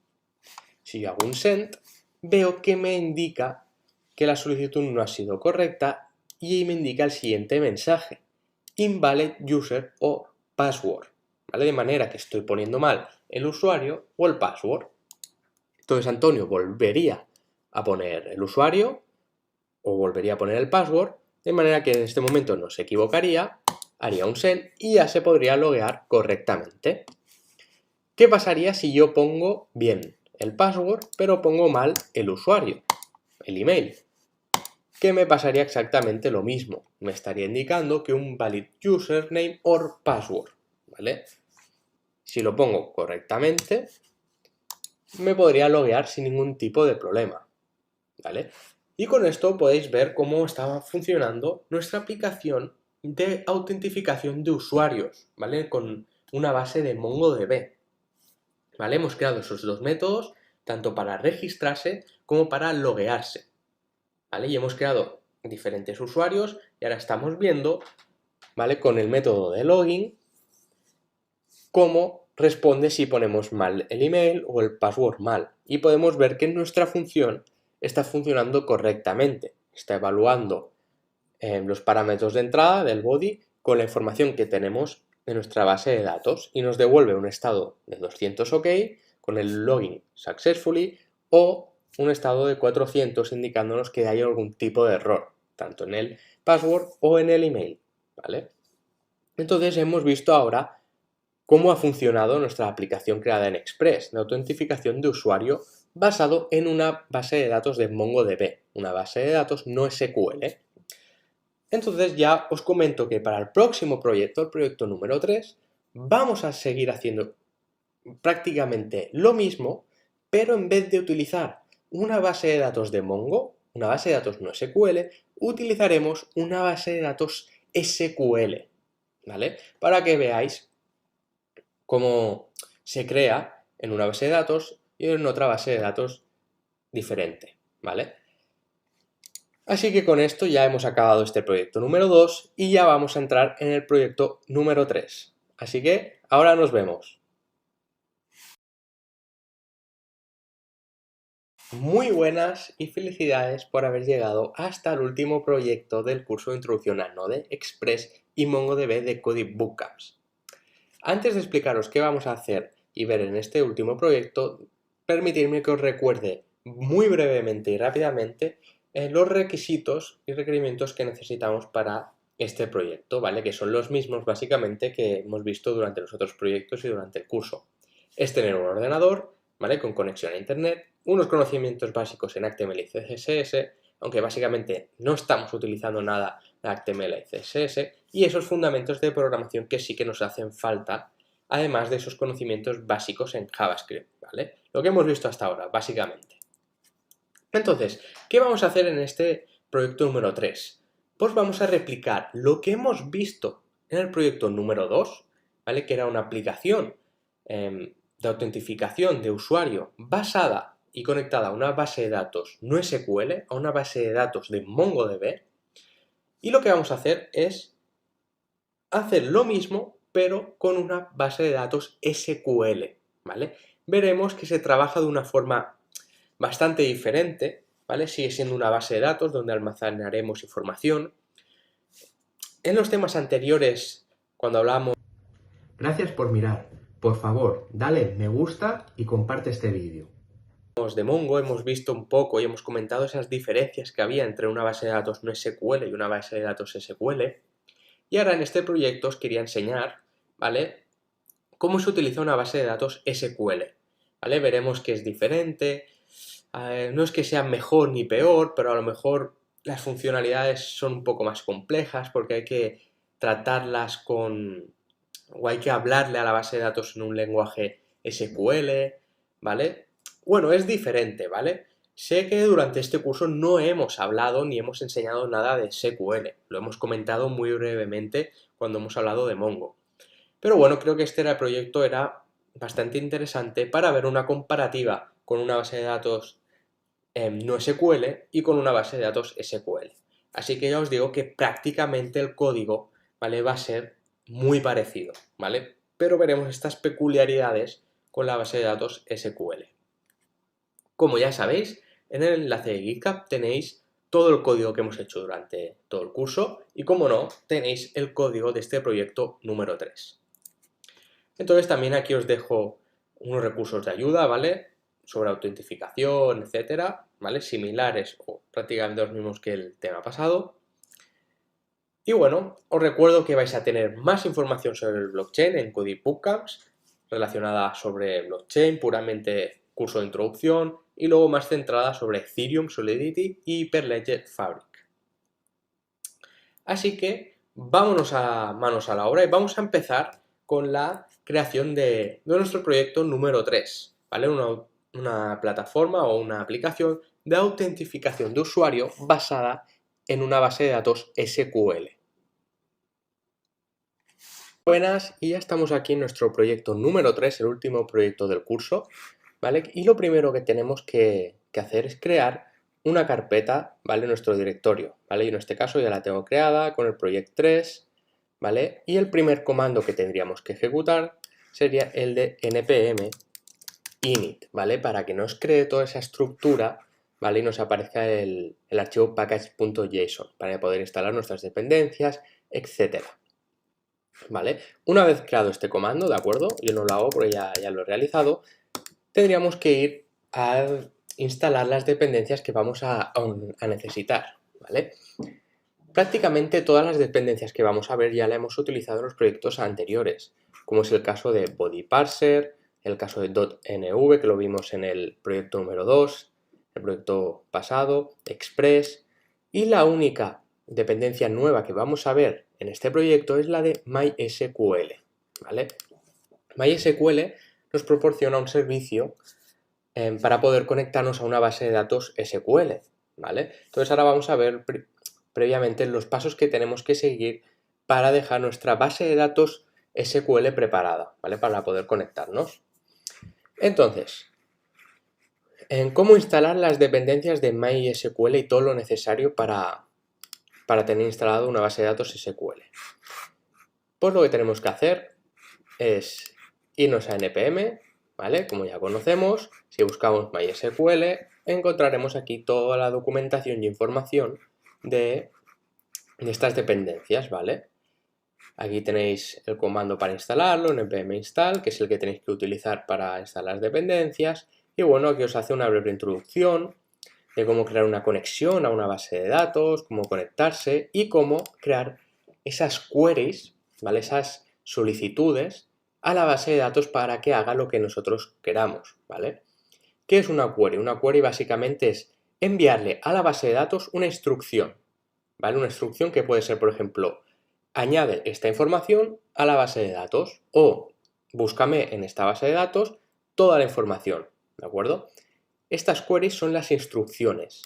Si yo hago un send, veo que me indica que la solicitud no ha sido correcta y me indica el siguiente mensaje: invalid user o password, ¿vale? De manera que estoy poniendo mal el usuario o el password. Entonces Antonio volvería a poner el usuario o volvería a poner el password, de manera que en este momento no se equivocaría, haría un send y ya se podría loguear correctamente. ¿Qué pasaría si yo pongo bien el password, pero pongo mal el usuario, el email? Que me pasaría exactamente lo mismo. Me estaría indicando que un valid username or password, ¿vale? Si lo pongo correctamente, me podría loguear sin ningún tipo de problema, ¿vale? Y con esto podéis ver cómo estaba funcionando nuestra aplicación de autentificación de usuarios, ¿vale? Con una base de MongoDB, ¿vale? Hemos creado esos dos métodos, tanto para registrarse como para loguearse, ¿vale? Y hemos creado diferentes usuarios y ahora estamos viendo, ¿vale?, con el método de login, cómo responde si ponemos mal el email o el password mal. Y podemos ver que nuestra función está funcionando correctamente. Está evaluando los parámetros de entrada del body con la información que tenemos de nuestra base de datos y nos devuelve un estado de 200 OK con el login successfully o un estado de 400 indicándonos que hay algún tipo de error, tanto en el password o en el email, ¿vale? Entonces hemos visto ahora cómo ha funcionado nuestra aplicación creada en Express de autentificación de usuario basado en una base de datos de MongoDB, una base de datos no SQL. Entonces ya os comento que para el próximo proyecto, el proyecto número 3, vamos a seguir haciendo prácticamente lo mismo, pero en vez de utilizar una base de datos de Mongo, una base de datos no SQL, utilizaremos una base de datos SQL, ¿vale? Para que veáis cómo se crea en una base de datos y en otra base de datos diferente, ¿vale? Así que con esto ya hemos acabado este proyecto número 2 y ya vamos a entrar en el proyecto número 3. Así que ahora nos vemos. Muy buenas y felicidades por haber llegado hasta el último proyecto del curso de Introducción a Node, Express y MongoDB de Coding Bootcamps. Antes de explicaros qué vamos a hacer y ver en este último proyecto, permitidme que os recuerde muy brevemente y rápidamente los requisitos y requerimientos que necesitamos para este proyecto, ¿vale? Que son los mismos básicamente que hemos visto durante los otros proyectos y durante el curso. Es tener un ordenador, ¿vale?, con conexión a internet, unos conocimientos básicos en HTML y CSS, aunque básicamente no estamos utilizando nada de HTML y CSS, y esos fundamentos de programación que sí que nos hacen falta, además de esos conocimientos básicos en JavaScript, ¿vale? Lo que hemos visto hasta ahora, básicamente. Entonces, ¿qué vamos a hacer en este proyecto número 3? Pues vamos a replicar lo que hemos visto en el proyecto número 2, ¿vale?, que era una aplicación de autentificación de usuario basada y conectada a una base de datos no SQL, a una base de datos de MongoDB, y lo que vamos a hacer es hacer lo mismo, pero con una base de datos SQL, ¿vale? Veremos que se trabaja de una forma bastante diferente, ¿vale? Sigue siendo una base de datos donde almacenaremos información. En los temas anteriores, cuando hablamos Gracias por mirar. Por favor, dale me gusta y comparte este vídeo. de Mongo, hemos visto un poco y hemos comentado esas diferencias que había entre una base de datos no SQL y una base de datos SQL. Y ahora en este proyecto os quería enseñar, ¿vale?, cómo se utiliza una base de datos SQL, ¿vale? Veremos que es diferente, no es que sea mejor ni peor, pero a lo mejor las funcionalidades son un poco más complejas porque hay que tratarlas o hay que hablarle a la base de datos en un lenguaje SQL, ¿vale? Bueno, es diferente, ¿vale? Sé que durante este curso no hemos hablado ni hemos enseñado nada de SQL, lo hemos comentado muy brevemente cuando hemos hablado de Mongo. Pero bueno, creo que este proyecto era bastante interesante para ver una comparativa con una base de datos no SQL y con una base de datos SQL. Así que ya os digo que prácticamente el código, ¿vale?, va a ser muy parecido, ¿vale? Pero veremos estas peculiaridades con la base de datos SQL. Como ya sabéis, en el enlace de GitHub tenéis todo el código que hemos hecho durante todo el curso y, como no, tenéis el código de este proyecto número 3. Entonces también aquí os dejo unos recursos de ayuda, ¿vale?, sobre autentificación, etcétera, ¿vale?, similares o prácticamente los mismos que el tema pasado. Y bueno, os recuerdo que vais a tener más información sobre el blockchain en Code Bootcamps, relacionada sobre blockchain, puramente curso de introducción, y luego más centrada sobre Ethereum, Solidity y Hyperledger Fabric. Así que vámonos a manos a la obra y vamos a empezar con la creación de nuestro proyecto número 3, ¿vale? Una plataforma o una aplicación de autentificación de usuario basada en una base de datos SQL. Buenas, y ya estamos aquí en nuestro proyecto número 3, el último proyecto del curso, ¿vale? Y lo primero que tenemos que hacer es crear una carpeta, ¿vale?, en nuestro directorio, ¿vale? Y en este caso ya la tengo creada con el proyecto 3, ¿vale? Y el primer comando que tendríamos que ejecutar sería el de npm init, ¿vale?, para que nos cree toda esa estructura, ¿vale?, y nos aparezca el archivo package.json para poder instalar nuestras dependencias, etcétera, ¿vale? Una vez creado este comando, ¿de acuerdo? Yo no lo hago porque ya lo he realizado. Tendríamos que ir a instalar las dependencias que vamos a necesitar, ¿vale? Prácticamente todas las dependencias que vamos a ver ya las hemos utilizado en los proyectos anteriores, como es el caso de Body Parser, el caso de .nv, que lo vimos en el proyecto número 2, el proyecto pasado, Express, y la única dependencia nueva que vamos a ver en este proyecto es la de MySQL, ¿vale? MySQL nos proporciona un servicio para poder conectarnos a una base de datos SQL, ¿vale? Entonces ahora vamos a ver previamente los pasos que tenemos que seguir para dejar nuestra base de datos SQL preparada, ¿vale?, para poder conectarnos. Entonces, ¿cómo instalar las dependencias de MySQL y todo lo necesario para tener instalado una base de datos SQL? Pues lo que tenemos que hacer es irnos a npm, ¿vale? Como ya conocemos, si buscamos MySQL, encontraremos aquí toda la documentación y información de estas dependencias, ¿vale? Aquí tenéis el comando para instalarlo, npm install, que es el que tenéis que utilizar para instalar las dependencias. Y bueno, aquí os hace una breve introducción de cómo crear una conexión a una base de datos, cómo conectarse y cómo crear esas queries, ¿vale?, esas solicitudes a la base de datos para que haga lo que nosotros queramos, ¿vale? ¿Qué es una query? Una query básicamente es enviarle a la base de datos una instrucción, ¿vale? Una instrucción que puede ser, por ejemplo, añade esta información a la base de datos o búscame en esta base de datos toda la información, ¿de acuerdo? Estas queries son las instrucciones.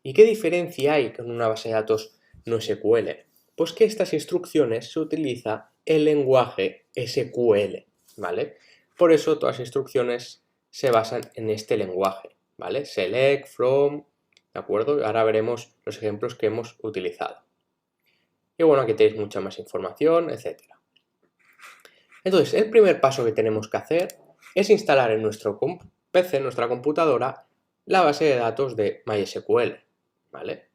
¿Y qué diferencia hay con una base de datos no SQL? Pues que estas instrucciones se utiliza el lenguaje SQL, ¿vale? Por eso todas las instrucciones se basan en este lenguaje, ¿vale? Select, from, ¿de acuerdo? Ahora veremos los ejemplos que hemos utilizado. Y bueno, aquí tenéis mucha más información, etc. Entonces, el primer paso que tenemos que hacer es instalar en nuestro PC, en nuestra computadora, la base de datos de MySQL, ¿vale?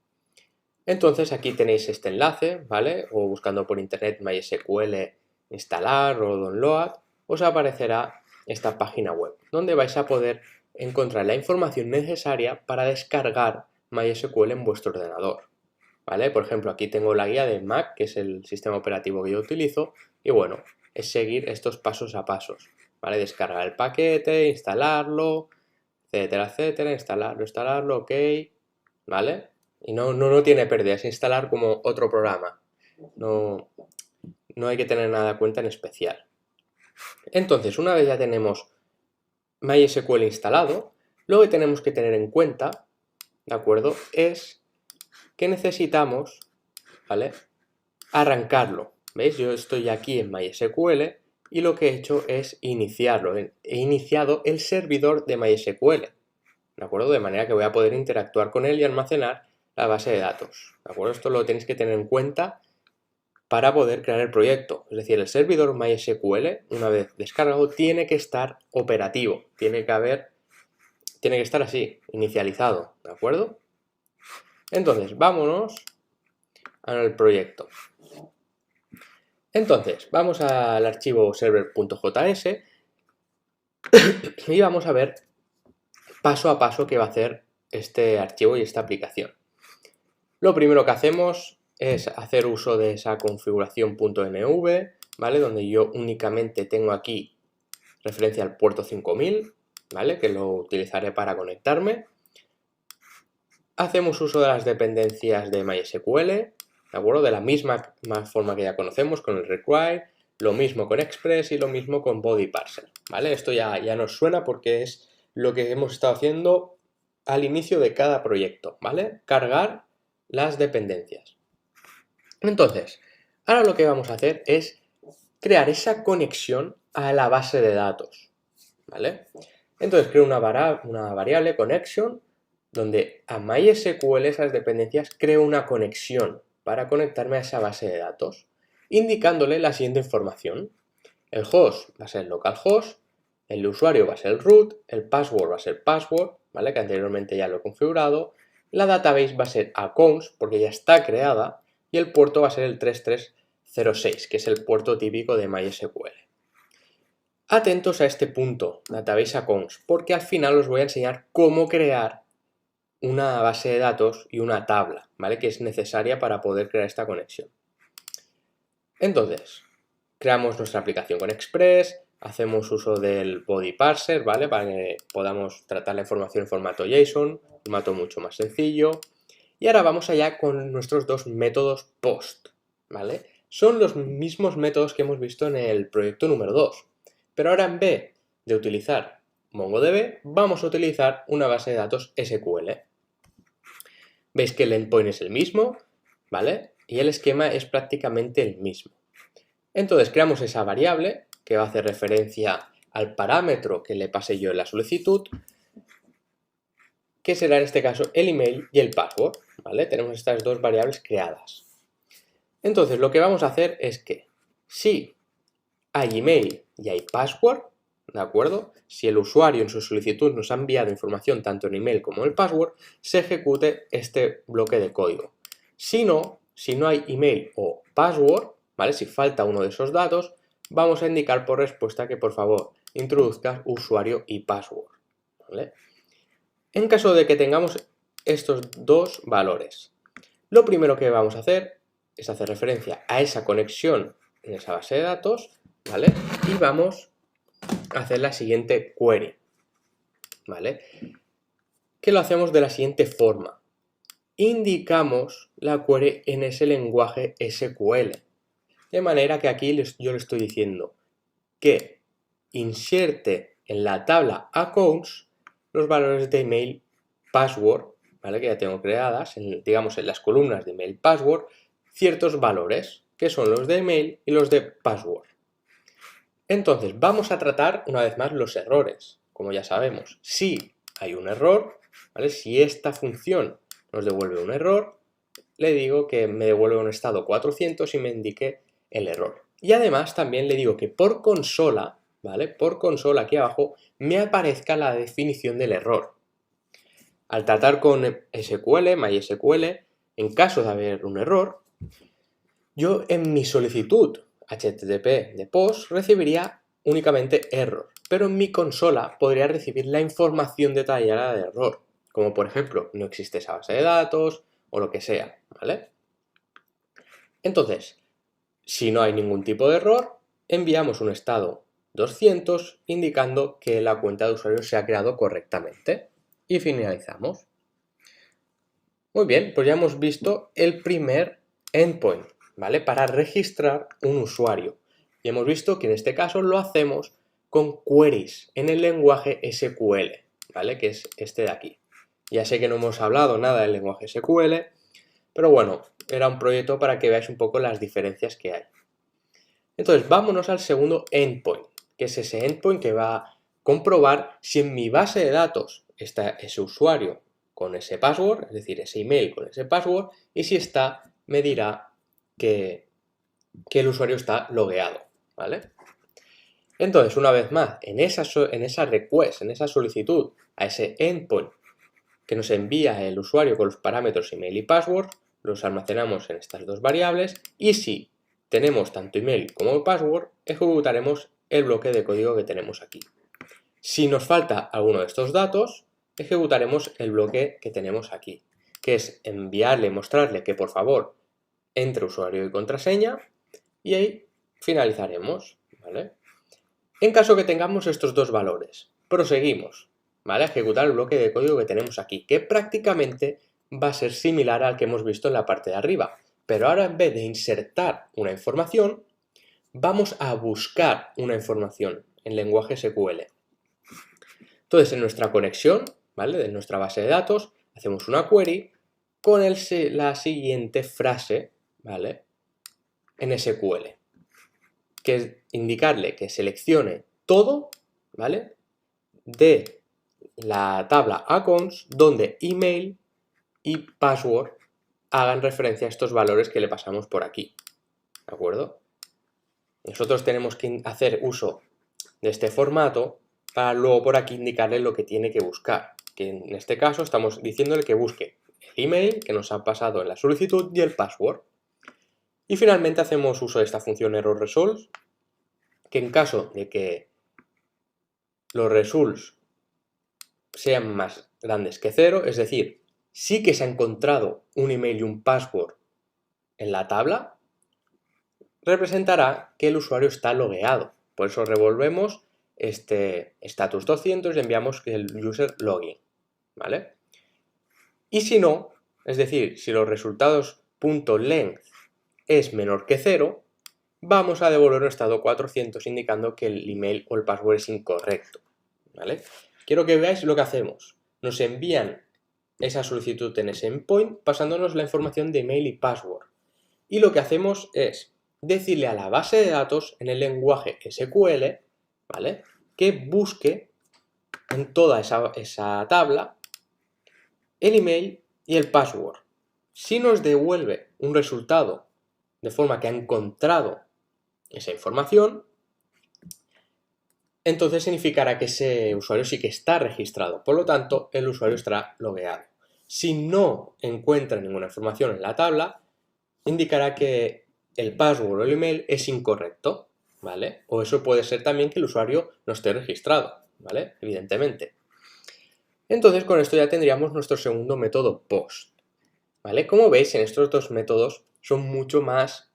Entonces aquí tenéis este enlace, ¿vale? O buscando por internet MySQL instalar o download, os aparecerá esta página web, donde vais a poder encontrar la información necesaria para descargar MySQL en vuestro ordenador, ¿vale? Por ejemplo, aquí tengo la guía de Mac, que es el sistema operativo que yo utilizo, y bueno, es seguir estos pasos a pasos, ¿vale? Descargar el paquete, instalarlo, etcétera, etcétera, instalarlo, ok, ¿vale? Y no tiene pérdida, es instalar como otro programa. No hay que tener nada en cuenta en especial. Entonces, una vez ya tenemos MySQL instalado, lo que tenemos que tener en cuenta, ¿de acuerdo? Es que necesitamos, ¿vale? Arrancarlo. ¿Veis? Yo estoy aquí en MySQL y lo que he hecho es iniciarlo. He iniciado el servidor de MySQL, ¿de acuerdo? De manera que voy a poder interactuar con él y almacenar la base de datos, ¿de acuerdo? Esto lo tenéis que tener en cuenta para poder crear el proyecto. Es decir, el servidor MySQL, una vez descargado, tiene que estar operativo, tiene que estar así, inicializado, ¿de acuerdo? Entonces, vámonos al proyecto. Entonces, vamos al archivo server.js y vamos a ver paso a paso qué va a hacer este archivo y esta aplicación. Lo primero que hacemos es hacer uso de esa configuración .nv, ¿vale? Donde yo únicamente tengo aquí referencia al puerto 5000, ¿vale? Que lo utilizaré para conectarme. Hacemos uso de las dependencias de MySQL, ¿de acuerdo? De la misma forma que ya conocemos con el require, lo mismo con express y lo mismo con body parser, ¿vale? Esto ya nos suena porque es lo que hemos estado haciendo al inicio de cada proyecto, ¿vale? Cargar las dependencias. Entonces, ahora lo que vamos a hacer es crear esa conexión a la base de datos, ¿vale? Entonces creo una variable connection donde a MySQL esas dependencias creo una conexión para conectarme a esa base de datos, indicándole la siguiente información. El host va a ser localhost, el usuario va a ser el root, el password va a ser password, ¿vale? Que anteriormente ya lo he configurado, la database va a ser accounts porque ya está creada y el puerto va a ser el 3306, que es el puerto típico de MySQL. Atentos a este punto, database accounts, porque al final os voy a enseñar cómo crear una base de datos y una tabla, ¿vale? Que es necesaria para poder crear esta conexión. Entonces, creamos nuestra aplicación con Express, hacemos uso del body parser, ¿vale? Para que podamos tratar la información en formato JSON, un formato mucho más sencillo. Y ahora vamos allá con nuestros dos métodos post, ¿vale? Son los mismos métodos que hemos visto en el proyecto número 2, pero ahora en vez de utilizar MongoDB, vamos a utilizar una base de datos SQL. Veis que el endpoint es el mismo, ¿vale? Y el esquema es prácticamente el mismo. Entonces creamos esa variable que va a hacer referencia al parámetro que le pase yo en la solicitud, que será en este caso el email y el password, ¿vale? Tenemos estas dos variables creadas. Entonces lo que vamos a hacer es que si hay email y hay password, ¿de acuerdo? Si el usuario en su solicitud nos ha enviado información tanto en email como en el password, se ejecute este bloque de código. Si no hay email o password, ¿vale? Si falta uno de esos datos, vamos a indicar por respuesta que por favor introduzca usuario y password, ¿vale? En caso de que tengamos estos dos valores, lo primero que vamos a hacer es hacer referencia a esa conexión en esa base de datos, ¿vale? Y vamos a hacer la siguiente query, ¿vale? Que lo hacemos de la siguiente forma. Indicamos la query en ese lenguaje SQL. De manera que aquí yo le estoy diciendo que inserte en la tabla accounts los valores de email, password, ¿vale? Que ya tengo creadas, digamos en las columnas de email, password, ciertos valores, que son los de email y los de password. Entonces, vamos a tratar una vez más los errores, como ya sabemos. Si hay un error, ¿vale? Si esta función nos devuelve un error, le digo que me devuelve un estado 400 y me indique el error. Y además también le digo que por consola, ¿vale? Por consola aquí abajo me aparezca la definición del error. Al tratar con SQL, MySQL, en caso de haber un error, yo en mi solicitud HTTP de POST recibiría únicamente error, pero en mi consola podría recibir la información detallada del error, como por ejemplo, no existe esa base de datos o lo que sea, ¿vale? Entonces, si no hay ningún tipo de error, enviamos un estado 200 indicando que la cuenta de usuario se ha creado correctamente y finalizamos. Muy bien, pues ya hemos visto el primer endpoint, ¿vale? Para registrar un usuario. Y hemos visto que en este caso lo hacemos con queries en el lenguaje SQL, ¿vale? Que es este de aquí. Ya sé que no hemos hablado nada del lenguaje SQL, pero bueno, era un proyecto para que veáis un poco las diferencias que hay. Entonces, vámonos al segundo endpoint, que es ese endpoint que va a comprobar si en mi base de datos está ese usuario con ese password, es decir, ese email con ese password, y si está, me dirá que el usuario está logueado, ¿vale? Entonces, una vez más, en esa request, en esa solicitud a ese endpoint que nos envía el usuario con los parámetros email y password, los almacenamos en estas dos variables y si tenemos tanto email como password, ejecutaremos el bloque de código que tenemos aquí. Si nos falta alguno de estos datos, ejecutaremos el bloque que tenemos aquí, que es enviarle, mostrarle que por favor entre usuario y contraseña y ahí finalizaremos, ¿vale? En caso que tengamos estos dos valores, proseguimos, ¿vale? A ejecutar el bloque de código que tenemos aquí, que prácticamente va a ser similar al que hemos visto en la parte de arriba, pero ahora en vez de insertar una información, vamos a buscar una información en lenguaje SQL. Entonces, en nuestra conexión, ¿vale? De nuestra base de datos, hacemos una query con la siguiente frase, ¿vale? En SQL, que es indicarle que seleccione todo, ¿vale? De la tabla accounts donde email y password hagan referencia a estos valores que le pasamos por aquí, ¿de acuerdo? Nosotros tenemos que hacer uso de este formato para luego por aquí indicarle lo que tiene que buscar, que en este caso estamos diciéndole que busque el email que nos ha pasado en la solicitud y el password. Y finalmente hacemos uso de esta función error_results, que en caso de que los results sean más grandes que 0, es decir, sí que se ha encontrado un email y un password en la tabla, representará que el usuario está logueado. Por eso revolvemos este status 200 y enviamos el user login, ¿vale? Y si no, es decir, si los resultados .length es menor que 0, vamos a devolver un estado 400 indicando que el email o el password es incorrecto, ¿vale? Quiero que veáis lo que hacemos. Nos envían esa solicitud en ese endpoint pasándonos la información de email y password. Y lo que hacemos es decirle a la base de datos en el lenguaje SQL, ¿vale? Que busque en toda esa tabla el email y el password. Si nos devuelve un resultado de forma que ha encontrado esa información, entonces significará que ese usuario sí que está registrado. Por lo tanto, el usuario estará logueado. Si no encuentra ninguna información en la tabla, indicará que el password o el email es incorrecto, ¿vale? O eso puede ser también que el usuario no esté registrado, ¿vale? Evidentemente. Entonces, con esto ya tendríamos nuestro segundo método POST, ¿vale? Como veis, en estos dos métodos son mucho más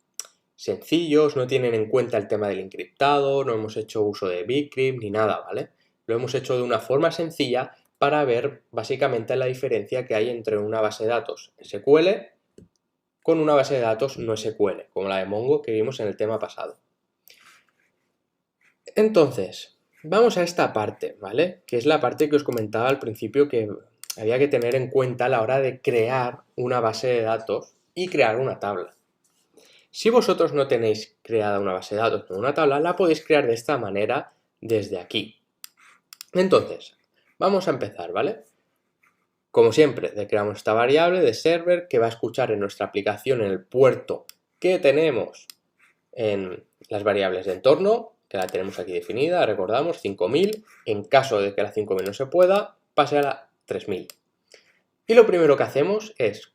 sencillos, no tienen en cuenta el tema del encriptado, no hemos hecho uso de bcrypt ni nada, ¿vale? Lo hemos hecho de una forma sencilla para ver básicamente la diferencia que hay entre una base de datos SQL con una base de datos no SQL, como la de Mongo que vimos en el tema pasado. Entonces, vamos a esta parte, ¿vale? Que es la parte que os comentaba al principio que había que tener en cuenta a la hora de crear una base de datos y crear una tabla. Si vosotros no tenéis creada una base de datos con una tabla, la podéis crear de esta manera desde aquí. Entonces, Vamos a empezar, ¿vale? Como siempre, creamos esta variable de server que va a escuchar en nuestra aplicación en el puerto que tenemos en las variables de entorno, que la tenemos aquí definida, recordamos, 5000. En caso de que la 5000 no se pueda, pase a la 3000. Y lo primero que hacemos es,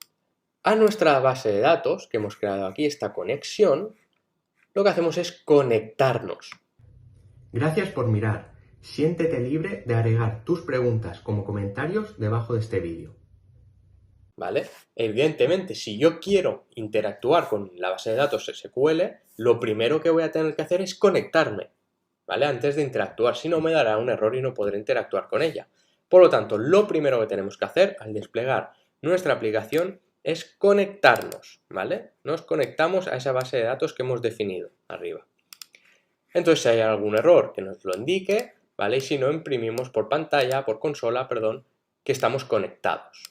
a nuestra base de datos, que hemos creado aquí, esta conexión, lo que hacemos es conectarnos. Gracias por mirar. Siéntete libre de agregar tus preguntas como comentarios debajo de este vídeo. ¿Vale? Evidentemente, si yo quiero interactuar con la base de datos SQL, lo primero que voy a tener que hacer es conectarme, ¿vale? Antes de interactuar, si no me dará un error y no podré interactuar con ella. Por lo tanto, lo primero que tenemos que hacer al desplegar nuestra aplicación es conectarnos, ¿vale? Nos conectamos a esa base de datos que hemos definido arriba. Entonces, si hay algún error, que nos lo indique, ¿vale? Y si no, imprimimos por pantalla, por consola, perdón, que estamos conectados.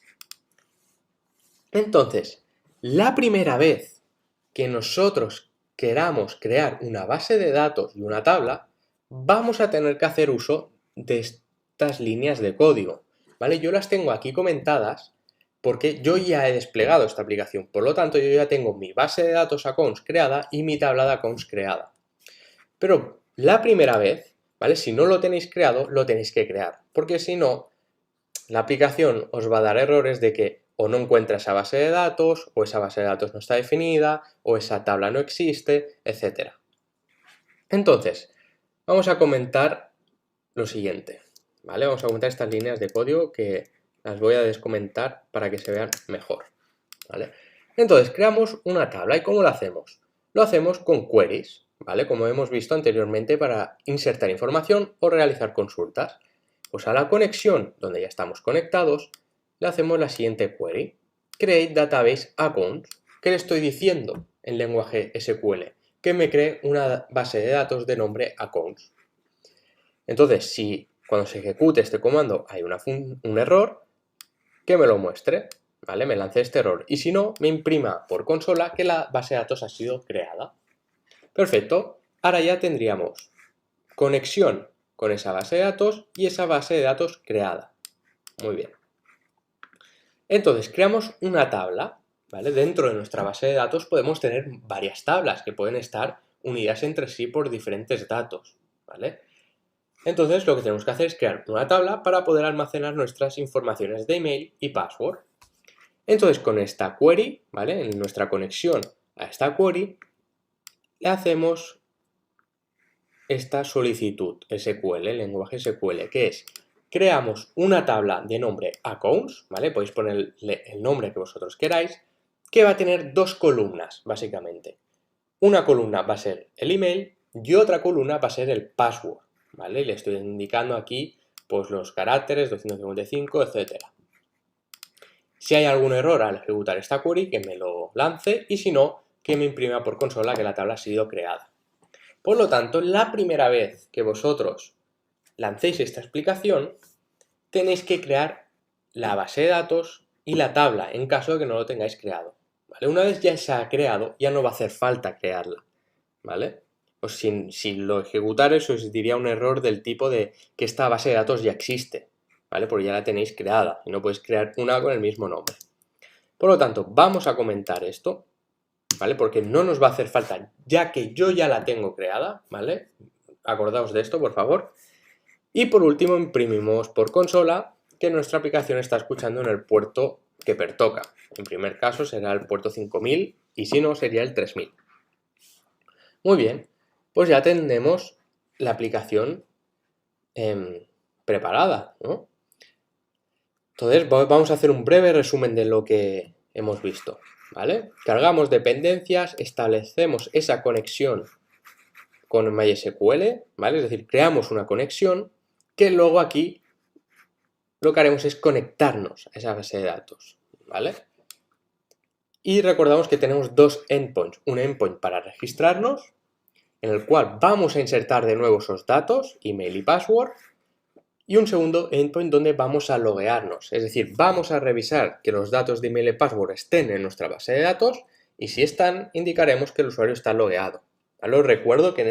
Entonces, la primera vez que nosotros queramos crear una base de datos y una tabla, vamos a tener que hacer uso de estas líneas de código, ¿vale? Yo las tengo aquí comentadas porque yo ya he desplegado esta aplicación, por lo tanto yo ya tengo mi base de datos accounts creada y mi tabla de accounts creada. Pero la primera vez, ¿vale? Si no lo tenéis creado, lo tenéis que crear, porque si no, la aplicación os va a dar errores de que o no encuentra esa base de datos, o esa base de datos no está definida, o esa tabla no existe, etc. Entonces, vamos a comentar lo siguiente, ¿vale? Vamos a comentar estas líneas de código que las voy a descomentar para que se vean mejor, ¿vale? Entonces, creamos una tabla. ¿Y cómo lo hacemos? Lo hacemos con queries, ¿vale? Como hemos visto anteriormente para insertar información o realizar consultas. Pues a la conexión, donde ya estamos conectados, le hacemos la siguiente query. Create database accounts. ¿Qué le estoy diciendo en lenguaje SQL? Que me cree una base de datos de nombre accounts. Entonces, si cuando se ejecute este comando hay un error, que me lo muestre, ¿vale? Me lance este error. Y si no, me imprima por consola que la base de datos ha sido creada. Perfecto. Ahora ya tendríamos conexión con esa base de datos y esa base de datos creada. Muy bien. Entonces, creamos una tabla, ¿vale? Dentro de nuestra base de datos podemos tener varias tablas que pueden estar unidas entre sí por diferentes datos, ¿vale? Entonces, lo que tenemos que hacer es crear una tabla para poder almacenar nuestras informaciones de email y password. Entonces, con esta query, ¿vale? En nuestra conexión a esta query, le hacemos esta solicitud SQL, el lenguaje SQL, que es, creamos una tabla de nombre accounts, ¿vale? Podéis ponerle el nombre que vosotros queráis, que va a tener dos columnas, básicamente. Una columna va a ser el email y otra columna va a ser el password, ¿vale? Le estoy indicando aquí, pues, los caracteres, 255, etc. Si hay algún error al ejecutar esta query, que me lo lance, y si no, que me imprima por consola que la tabla ha sido creada. Por lo tanto, la primera vez que vosotros lancéis esta explicación, tenéis que crear la base de datos y la tabla, en caso de que no lo tengáis creado, ¿vale? Una vez ya se ha creado, ya no va a hacer falta crearla, ¿vale? Pues si lo ejecutarais os diría un error del tipo de que esta base de datos ya existe, ¿vale? Porque ya la tenéis creada y no podéis crear una con el mismo nombre. Por lo tanto, vamos a comentar esto, ¿vale? Porque no nos va a hacer falta, ya que yo ya la tengo creada, ¿vale? Acordaos de esto, por favor. Y por último, imprimimos por consola que nuestra aplicación está escuchando en el puerto que pertoca. En primer caso será el puerto 5000 y si no sería el 3000. Muy bien, pues ya tenemos la aplicación preparada, ¿no? Entonces vamos a hacer un breve resumen de lo que hemos visto, ¿vale? Cargamos dependencias, establecemos esa conexión con MySQL, ¿vale? Es decir, creamos una conexión que luego aquí lo que haremos es conectarnos a esa base de datos, ¿vale? Y recordamos que tenemos dos endpoints. Un endpoint para registrarnos, en el cual vamos a insertar de nuevo esos datos, email y password, y un segundo endpoint donde vamos a loguearnos, es decir, vamos a revisar que los datos de email y password estén en nuestra base de datos y si están, indicaremos que el usuario está logueado. ¿Vale? Os recuerdo que en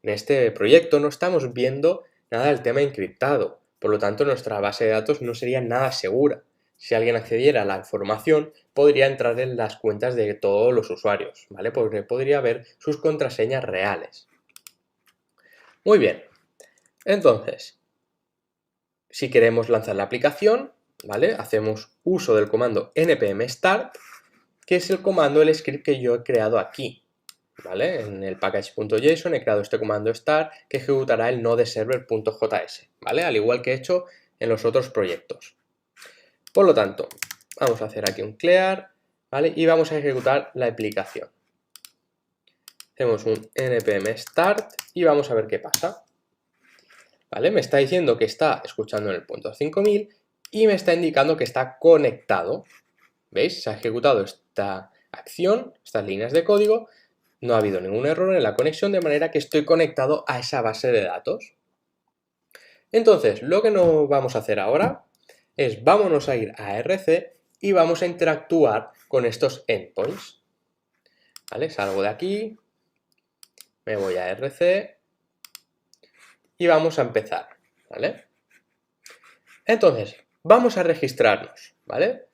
este proyecto no estamos viendo nada del tema encriptado, Por lo tanto, nuestra base de datos no sería nada segura. Si alguien accediera a la información, podría entrar en las cuentas de todos los usuarios, ¿vale? Porque podría ver sus contraseñas reales. Muy bien. Entonces, si queremos lanzar la aplicación, ¿vale? Hacemos uso del comando npm start, que es el comando, el script que yo he creado aquí, ¿vale? En el package.json he creado este comando start que ejecutará el nodeserver.js, ¿vale? Al igual que he hecho en los otros proyectos. Por lo tanto, vamos a hacer aquí un clear, ¿vale? Y vamos a ejecutar la aplicación. Hacemos un npm start y vamos a ver qué pasa. ¿Vale? Me está diciendo que está escuchando en el punto 5000 y me está indicando que está conectado. ¿Veis? Se ha ejecutado esta acción, estas líneas de código. No ha habido ningún error en la conexión, de manera que estoy conectado a esa base de datos. Entonces, lo que nos vamos a hacer ahora es vámonos a ir a RC y vamos a interactuar con estos endpoints. ¿Vale? Salgo de aquí, me voy a RC y vamos a empezar, ¿vale? Entonces, vamos a registrarnos, ¿vale?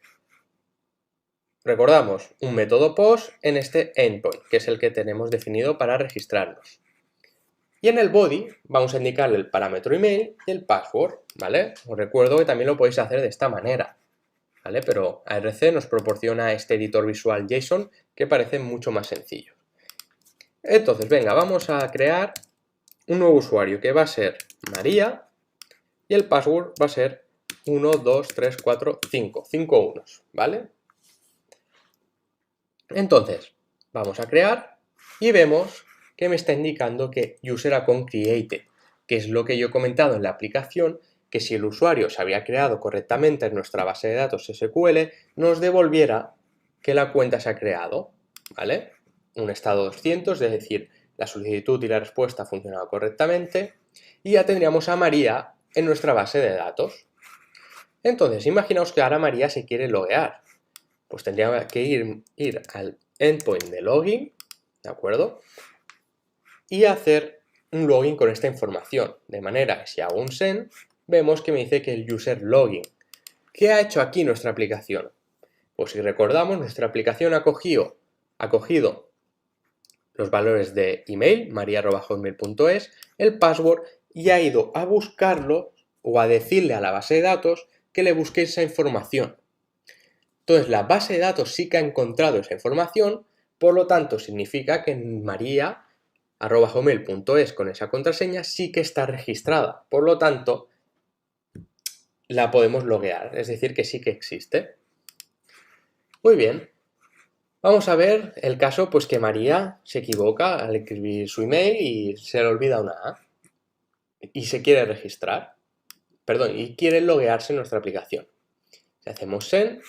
Recordamos un método post en este endpoint, que es el que tenemos definido para registrarnos. Y en el body vamos a indicarle el parámetro email y el password, ¿vale? Os recuerdo que también lo podéis hacer de esta manera, ¿vale? Pero ARC nos proporciona este editor visual JSON que parece mucho más sencillo. Entonces, venga, vamos a crear un nuevo usuario que va a ser María y el password va a ser 1, 2, 3, 4, 5, 5 unos, ¿vale? Entonces, vamos a crear y vemos que me está indicando que user account created, que es lo que yo he comentado en la aplicación, que si el usuario se había creado correctamente en nuestra base de datos SQL, nos devolviera que la cuenta se ha creado, ¿vale? Un estado 200, es decir, la solicitud y la respuesta han funcionado correctamente y ya tendríamos a María en nuestra base de datos. Entonces, imaginaos que ahora María se quiere loguear. Pues tendría que ir al endpoint de login, ¿de acuerdo? Y hacer un login con esta información. De manera que si hago un send, vemos que me dice que el user login. ¿Qué ha hecho aquí nuestra aplicación? Pues si recordamos, nuestra aplicación ha cogido los valores de email, maria@hotmail.es, el password, y ha ido a buscarlo o a decirle a la base de datos que le busque esa información. Entonces, la base de datos sí que ha encontrado esa información, por lo tanto, significa que maria@hotmail.es con esa contraseña sí que está registrada. Por lo tanto, la podemos loguear, es decir, que sí que existe. Muy bien. Vamos a ver el caso, pues que María se equivoca al escribir su email y se le olvida una A y se quiere registrar, perdón, y quiere loguearse en nuestra aplicación. Si hacemos send,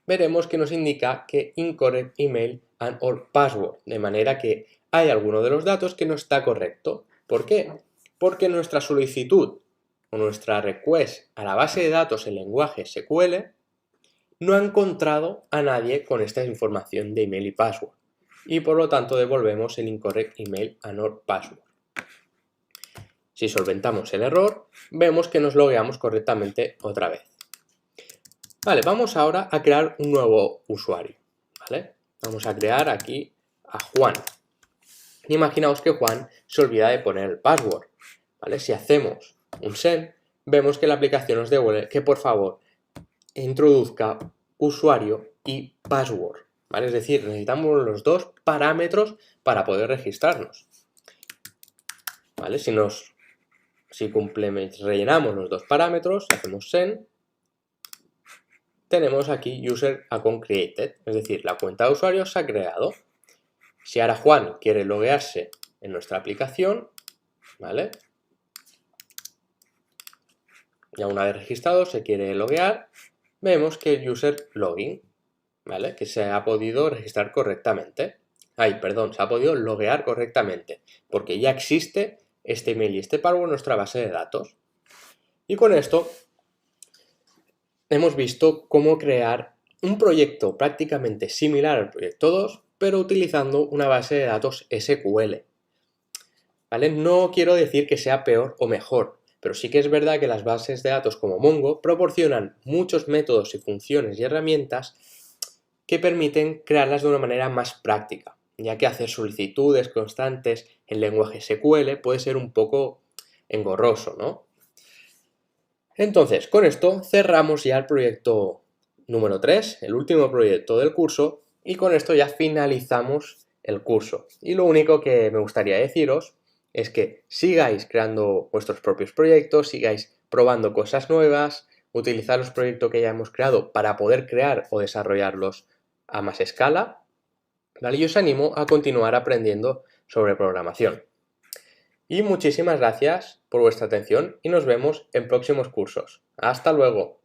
veremos que nos indica que incorrect email and or password, de manera que hay alguno de los datos que no está correcto. ¿Por qué? Porque nuestra solicitud o nuestra request a la base de datos en lenguaje SQL no ha encontrado a nadie con esta información de email y password y por lo tanto devolvemos el incorrect email and or password. Si solventamos el error, vemos que nos logueamos correctamente otra vez. Vale, vamos ahora a crear un nuevo usuario, ¿vale? Vamos a crear aquí a Juan. Imaginaos que Juan se olvida de poner el password, ¿vale? Si hacemos un send, vemos que la aplicación nos devuelve que por favor introduzca usuario y password, ¿vale? Es decir, necesitamos los dos parámetros para poder registrarnos, ¿vale? Si rellenamos los dos parámetros, hacemos send, tenemos aquí user account created, es decir, la cuenta de usuario se ha creado. Si ahora Juan quiere loguearse en nuestra aplicación, ¿vale? Ya una vez registrado se quiere loguear, vemos que el user login, ¿vale? Que se ha podido registrar correctamente. Se ha podido loguear correctamente, porque ya existe este email y este password en nuestra base de datos. Y con esto hemos visto cómo crear un proyecto prácticamente similar al proyecto 2, pero utilizando una base de datos SQL. ¿Vale? No quiero decir que sea peor o mejor, Pero sí que es verdad que las bases de datos como Mongo proporcionan muchos métodos y funciones y herramientas que permiten crearlas de una manera más práctica, ya que hacer solicitudes constantes en lenguaje SQL puede ser un poco engorroso, ¿no? Entonces, con esto cerramos ya el proyecto número 3, el último proyecto del curso, y con esto ya finalizamos el curso. Y lo único que me gustaría deciros es que sigáis creando vuestros propios proyectos, sigáis probando cosas nuevas, utilizar los proyectos que ya hemos creado para poder crear o desarrollarlos a más escala, ¿vale? Y os animo a continuar aprendiendo sobre programación. Y muchísimas gracias por vuestra atención y nos vemos en próximos cursos. ¡Hasta luego!